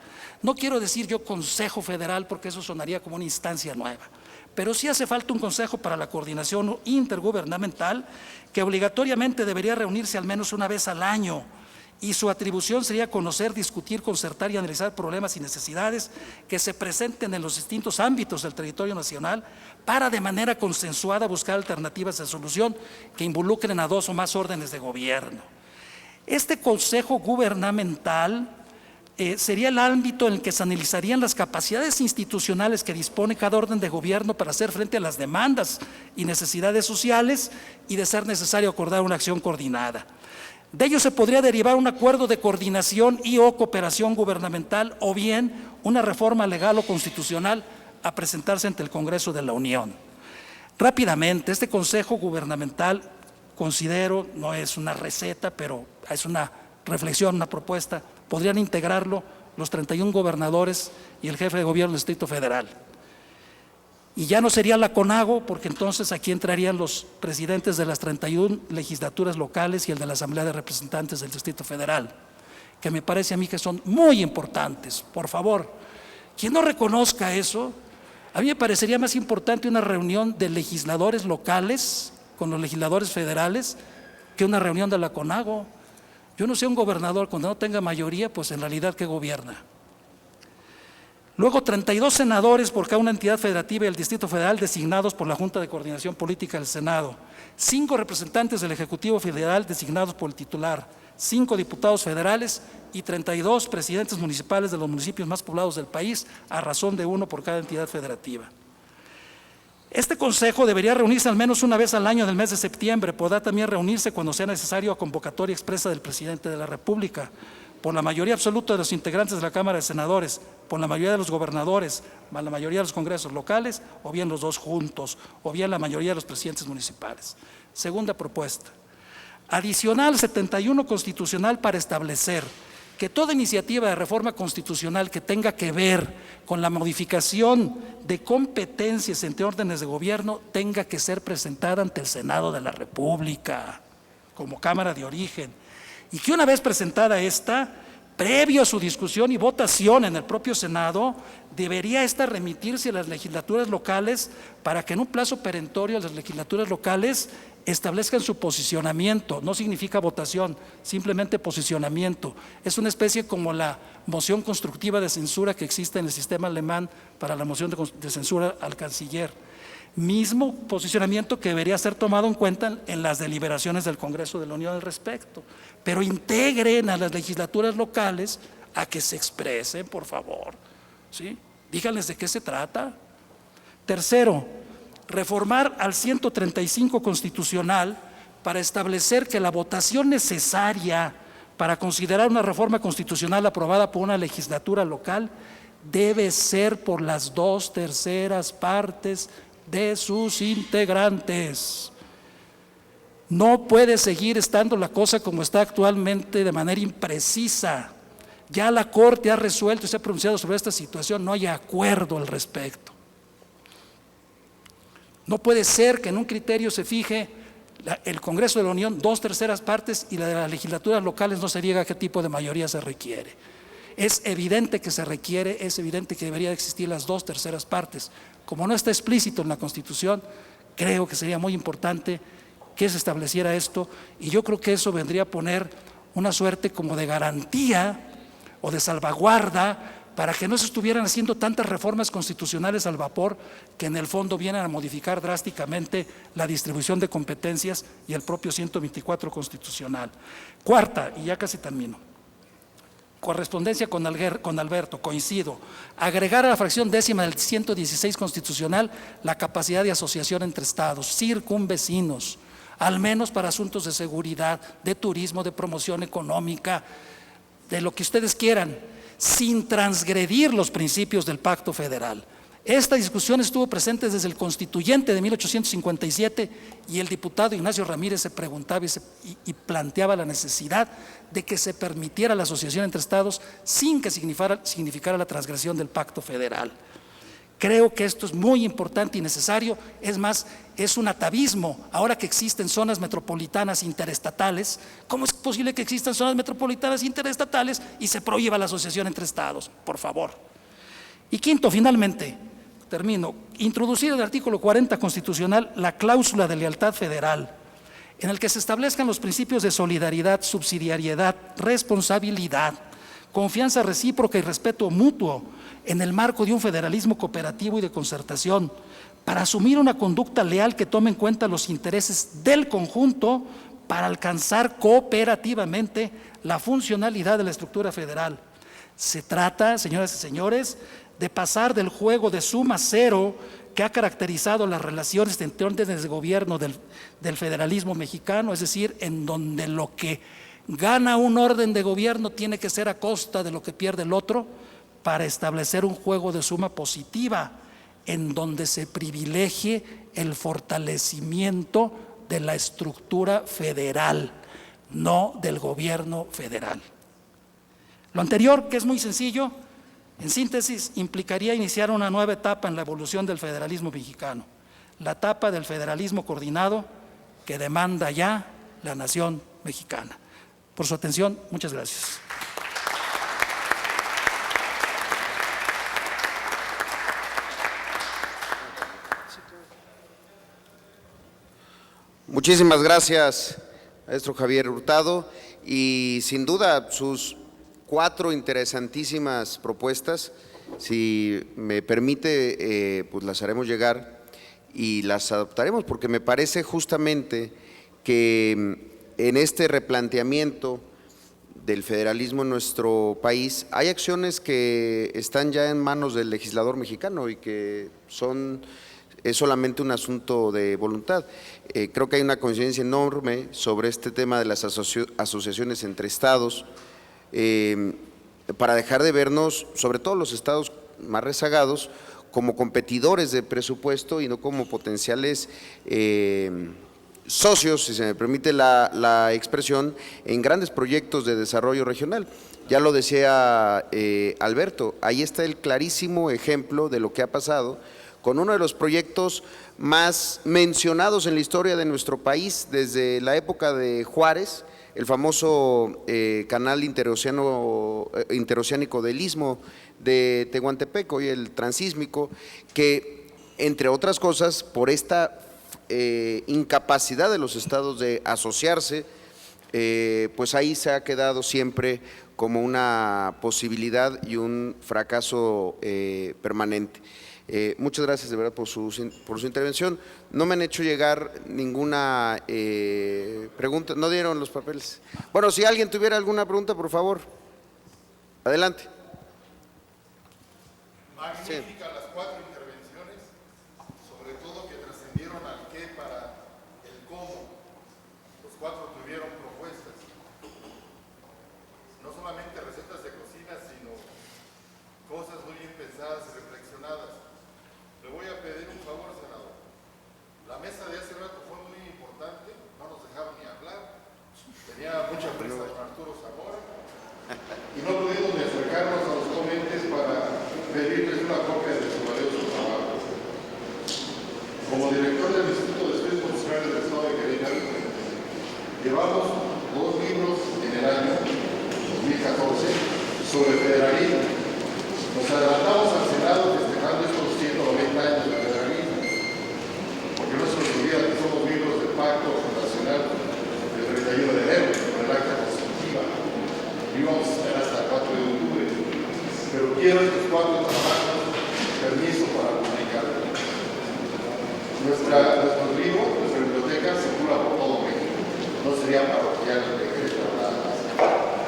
No quiero decir yo Consejo Federal porque eso sonaría como una instancia nueva, pero sí hace falta un Consejo para la Coordinación Intergubernamental que obligatoriamente debería reunirse al menos una vez al año y su atribución sería conocer, discutir, concertar y analizar problemas y necesidades que se presenten en los distintos ámbitos del territorio nacional para de manera consensuada buscar alternativas de solución que involucren a 2 o más órdenes de gobierno. Este Consejo Gubernamental sería el ámbito en el que se analizarían las capacidades institucionales que dispone cada orden de gobierno para hacer frente a las demandas y necesidades sociales y, de ser necesario, acordar una acción coordinada. De ello se podría derivar un acuerdo de coordinación y o cooperación gubernamental, o bien una reforma legal o constitucional a presentarse ante el Congreso de la Unión. Rápidamente, este Consejo Gubernamental, considero, no es una receta, pero es una reflexión, una propuesta, podrían integrarlo los 31 gobernadores y el jefe de gobierno del Distrito Federal. Y ya no sería la CONAGO, porque entonces aquí entrarían los presidentes de las 31 legislaturas locales y el de la Asamblea de Representantes del Distrito Federal, que me parece a mí que son muy importantes. Por favor, quien no reconozca eso, a mí me parecería más importante una reunión de legisladores locales con los legisladores federales que una reunión de la CONAGO. Yo no sé, un gobernador cuando no tenga mayoría, pues en realidad, ¿qué gobierna? Luego, 32 senadores por cada una entidad federativa y el Distrito Federal designados por la Junta de Coordinación Política del Senado, 5 representantes del Ejecutivo Federal designados por el titular, 5 diputados federales y 32 presidentes municipales de los municipios más poblados del país, a razón de 1 por cada entidad federativa. Este consejo debería reunirse al menos una vez al año en el mes de septiembre. Podrá también reunirse cuando sea necesario a convocatoria expresa del presidente de la República, por la mayoría absoluta de los integrantes de la Cámara de Senadores, por la mayoría de los gobernadores, más la mayoría de los congresos locales, o bien los dos juntos, o bien la mayoría de los presidentes municipales. Segunda propuesta, adicional 71 constitucional, para establecer que toda iniciativa de reforma constitucional que tenga que ver con la modificación de competencias entre órdenes de gobierno tenga que ser presentada ante el Senado de la República como Cámara de origen, y que una vez presentada esta, previo a su discusión y votación en el propio Senado, debería esta remitirse a las legislaturas locales para que en un plazo perentorio las legislaturas locales establezcan su posicionamiento. No significa votación, simplemente posicionamiento. Es una especie como la moción constructiva de censura que existe en el sistema alemán para la moción de censura al canciller. Mismo posicionamiento que debería ser tomado en cuenta en las deliberaciones del Congreso de la Unión al respecto. Pero integren a las legislaturas locales a que se expresen, por favor, ¿sí? Díganles de qué se trata. Tercero, reformar al 135 constitucional para establecer que la votación necesaria para considerar una reforma constitucional aprobada por una legislatura local debe ser por las 2/3 partes de sus integrantes. No puede seguir estando la cosa como está actualmente, de manera imprecisa. Ya la Corte ha resuelto y se ha pronunciado sobre esta situación, no hay acuerdo al respecto. No puede ser que en un criterio se fije el Congreso de la Unión 2/3 partes y la de las legislaturas locales no se diga qué tipo de mayoría se requiere. Es evidente que se requiere, es evidente que debería existir las 2/3 partes. Como no está explícito en la Constitución, creo que sería muy importante que se estableciera esto, y yo creo que eso vendría a poner una suerte como de garantía o de salvaguarda para que no se estuvieran haciendo tantas reformas constitucionales al vapor que en el fondo vienen a modificar drásticamente la distribución de competencias y el propio 124 constitucional. Cuarta, y ya casi termino, correspondencia con Alberto, coincido, agregar a la fracción 10ª del 116 constitucional la capacidad de asociación entre estados, circunvecinos, al menos para asuntos de seguridad, de turismo, de promoción económica, de lo que ustedes quieran, sin transgredir los principios del Pacto Federal. Esta discusión estuvo presente desde el constituyente de 1857 y el diputado Ignacio Ramírez se preguntaba y planteaba la necesidad de que se permitiera la asociación entre estados sin que significara la transgresión del Pacto Federal. Creo que esto es muy importante y necesario. Es más, es un atavismo. Ahora que existen zonas metropolitanas interestatales, ¿cómo es posible que existan zonas metropolitanas interestatales y se prohíba la asociación entre estados? Por favor. Y quinto, finalmente, termino, introducir en el artículo 40 constitucional la cláusula de lealtad federal. en el que se establezcan los principios de solidaridad, subsidiariedad, responsabilidad, confianza recíproca y respeto mutuo en el marco de un federalismo cooperativo y de concertación, para asumir una conducta leal que tome en cuenta los intereses del conjunto para alcanzar cooperativamente la funcionalidad de la estructura federal. Se trata, señoras y señores, de pasar del juego de suma cero que ha caracterizado las relaciones entre órdenes de gobierno del federalismo mexicano, es decir, en donde lo que gana un orden de gobierno tiene que ser a costa de lo que pierde el otro, para establecer un juego de suma positiva, en donde se privilegie el fortalecimiento de la estructura federal, no del gobierno federal. Lo anterior, que es muy sencillo, en síntesis, implicaría iniciar una nueva etapa en la evolución del federalismo mexicano, la etapa del federalismo coordinado que demanda ya la nación mexicana. Por su atención, muchas gracias. Muchísimas gracias, maestro Javier Hurtado, y sin duda sus 4 interesantísimas propuestas, si me permite, pues las haremos llegar y las adoptaremos, porque me parece justamente que en este replanteamiento del federalismo en nuestro país hay acciones que están ya en manos del legislador mexicano y que es solamente un asunto de voluntad. Creo que hay una coincidencia enorme sobre este tema de las asociaciones entre estados, para dejar de vernos, sobre todo los estados más rezagados, como competidores de presupuesto y no como potenciales socios, si se me permite la expresión, en grandes proyectos de desarrollo regional. Ya lo decía Alberto, ahí está el clarísimo ejemplo de lo que ha pasado con uno de los proyectos más mencionados en la historia de nuestro país desde la época de Juárez, el famoso canal interoceánico del Istmo de Tehuantepec, hoy el transísmico, que entre otras cosas, por esta incapacidad de los estados de asociarse, pues ahí se ha quedado siempre como una posibilidad y un fracaso permanente. Muchas gracias de verdad por su intervención. No me han hecho llegar ninguna pregunta, no dieron los papeles. Bueno, si alguien tuviera alguna pregunta, por favor, adelante. Magníficas las 4 intervenciones, sobre todo que trascendieron al qué para el cómo. Los 4 tuvieron propuestas, no solamente recetas de cocina, sino cosas muy bien pensadas y reflexionadas. Le voy a pedir un favor, senador. La mesa de hace rato fue muy importante, no nos dejaron ni hablar. Tenía mucha prisa don Arturo Zamora y no pudimos ni acercarnos a los ponentes para pedirles una copia de su valioso trabajo. Como director del Instituto de Estudios Profesionales del Estado de Querétaro, llevamos 2 libros en el año 2014 sobre federalismo. Nos adelantamos al Senado festejando estos 190 años de federalismo, porque no se nos olvida que somos miembros del Pacto Fundacional del 31 de enero, con el acta constitutiva. Íbamos a estar hasta el 4 de octubre, pero quiero estos 4 trabajos, permiso para publicar. Nuestro libro, nuestra biblioteca, circula por todo México, no sería parroquial de Querétaro nada más.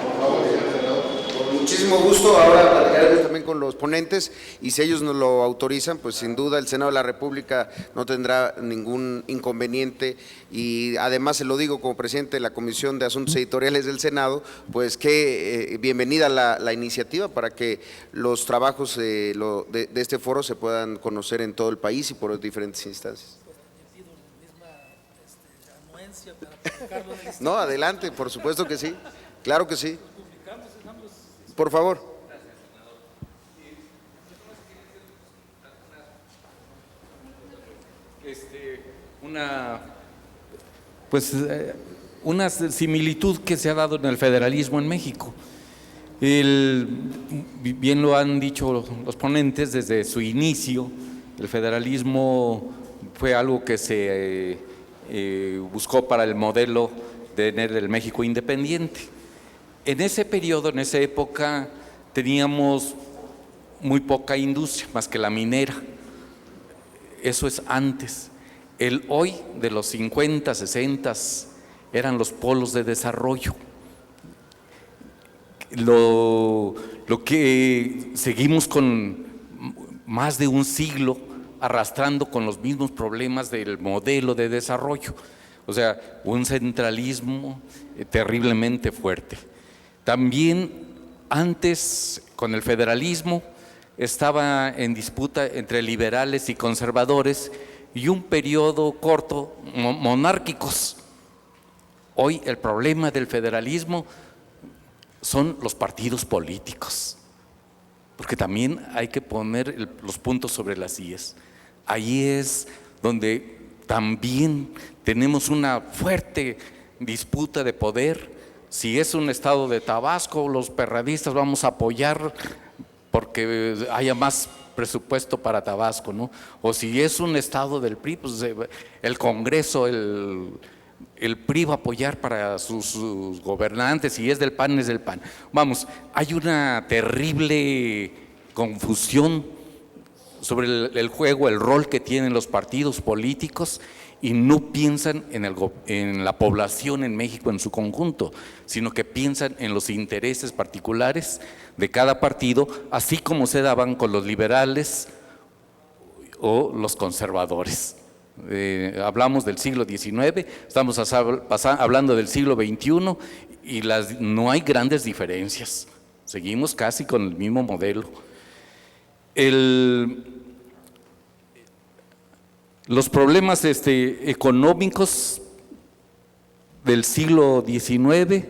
Por favor, señor senador. Con muchísimo gusto, ahora platicaremos también con los ponentes y si ellos nos lo autorizan, pues sin duda el Senado de la República no tendrá ningún inconveniente y además se lo digo como presidente de la Comisión de Asuntos Editoriales del Senado, pues que bienvenida la iniciativa para que los trabajos de este foro se puedan conocer en todo el país y por diferentes instancias. No, adelante, por supuesto que sí, claro que sí. Por favor. Una similitud que se ha dado en el federalismo en México. Bien lo han dicho los ponentes desde su inicio, el federalismo fue algo que se buscó para el modelo de tener el México independiente. En ese periodo, en esa época, teníamos muy poca industria, más que la minera. Eso es antes. El hoy de los 50, 60 eran los polos de desarrollo. Lo que seguimos con más de un siglo arrastrando con los mismos problemas del modelo de desarrollo. O sea, un centralismo terriblemente fuerte. También antes, con el federalismo, estaba en disputa entre liberales y conservadores y un periodo corto monárquicos. Hoy el problema del federalismo son los partidos políticos, porque también hay que poner los puntos sobre las íes. Ahí es donde también tenemos una fuerte disputa de poder. Si es un estado de Tabasco, los perradistas vamos a apoyar porque haya más presupuesto para Tabasco, ¿no? O si es un estado del PRI, pues el Congreso, el PRI va a apoyar para sus gobernantes, si es del PAN, es del PAN. Vamos, hay una terrible confusión sobre el juego, el rol que tienen los partidos políticos y no piensan en la población en México en su conjunto, sino que piensan en los intereses particulares de cada partido, así como se daban con los liberales o los conservadores. Hablamos del siglo XIX, estamos hablando del siglo XXI y no hay grandes diferencias, seguimos casi con el mismo modelo. Los problemas económicos del siglo XIX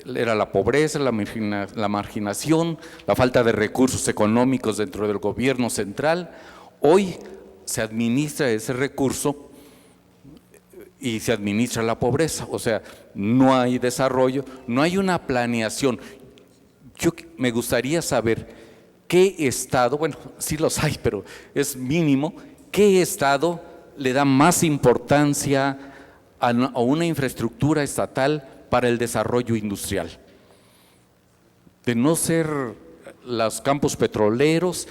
era la pobreza, la marginación, la falta de recursos económicos dentro del gobierno central. Hoy se administra ese recurso y se administra la pobreza, o sea, no hay desarrollo, no hay una planeación. Yo me gustaría saber qué estado, bueno, sí los hay, pero es mínimo, qué estado le da más importancia a una infraestructura estatal para el desarrollo industrial. De no ser los campos petroleros,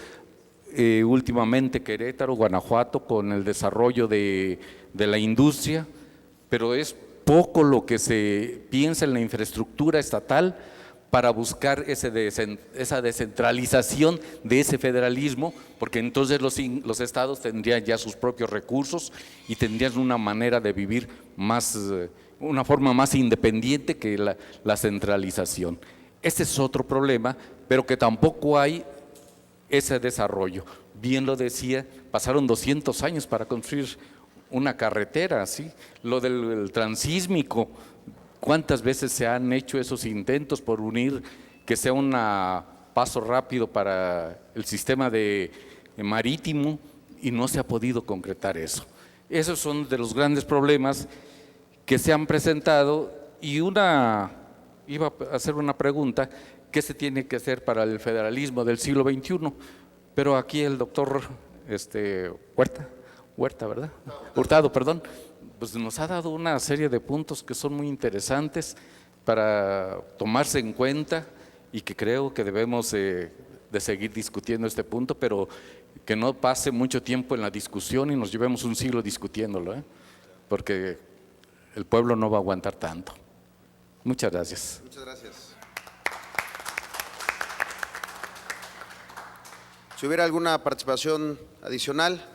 últimamente Querétaro, Guanajuato, con el desarrollo de la industria, pero es poco lo que se piensa en la infraestructura estatal para buscar esa descentralización de ese federalismo, porque entonces los estados tendrían ya sus propios recursos y tendrían una manera de vivir más, una forma más independiente que la centralización. Este es otro problema, pero que tampoco hay ese desarrollo. Bien lo decía, pasaron 200 años para construir una carretera, ¿sí? Lo del transísmico, ¿cuántas veces se han hecho esos intentos por unir, que sea un paso rápido para el sistema marítimo y no se ha podido concretar eso? Esos son de los grandes problemas que se han presentado y iba a hacer una pregunta, ¿qué se tiene que hacer para el federalismo del siglo XXI? Pero aquí el doctor Huerta, ¿verdad? Hurtado, perdón, pues nos ha dado una serie de puntos que son muy interesantes para tomarse en cuenta y que creo que debemos de seguir discutiendo este punto, pero que no pase mucho tiempo en la discusión y nos llevemos un siglo discutiéndolo, porque el pueblo no va a aguantar tanto. Muchas gracias. Muchas gracias. Si hubiera alguna participación adicional.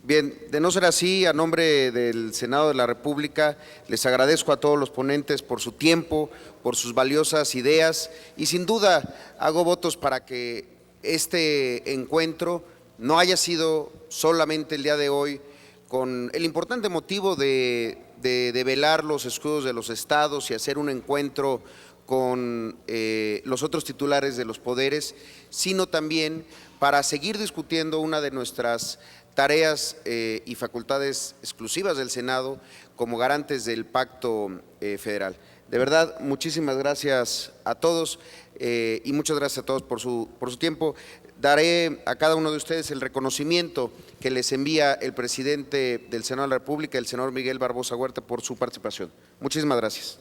Bien, de no ser así, a nombre del Senado de la República, les agradezco a todos los ponentes por su tiempo, por sus valiosas ideas y sin duda hago votos para que este encuentro no haya sido solamente el día de hoy con el importante motivo de develar los escudos de los estados y hacer un encuentro con los otros titulares de los poderes, sino también para seguir discutiendo una de nuestras tareas y facultades exclusivas del Senado como garantes del Pacto Federal. De verdad, muchísimas gracias a todos y muchas gracias a todos por su tiempo. Daré a cada uno de ustedes el reconocimiento que les envía el presidente del Senado de la República, el senador Miguel Barbosa Huerta, por su participación. Muchísimas gracias.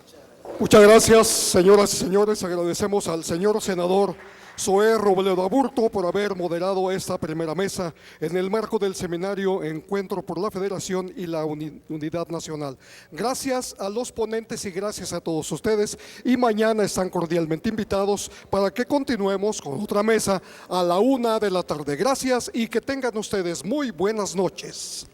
Muchas gracias, señoras y señores. Agradecemos al señor senador Zoé Robledo Aburto por haber moderado esta primera mesa en el marco del seminario Encuentro por la Federación y la Unidad Nacional. Gracias a los ponentes y gracias a todos ustedes. Y mañana están cordialmente invitados para que continuemos con otra mesa a la 1 de la tarde. Gracias y que tengan ustedes muy buenas noches.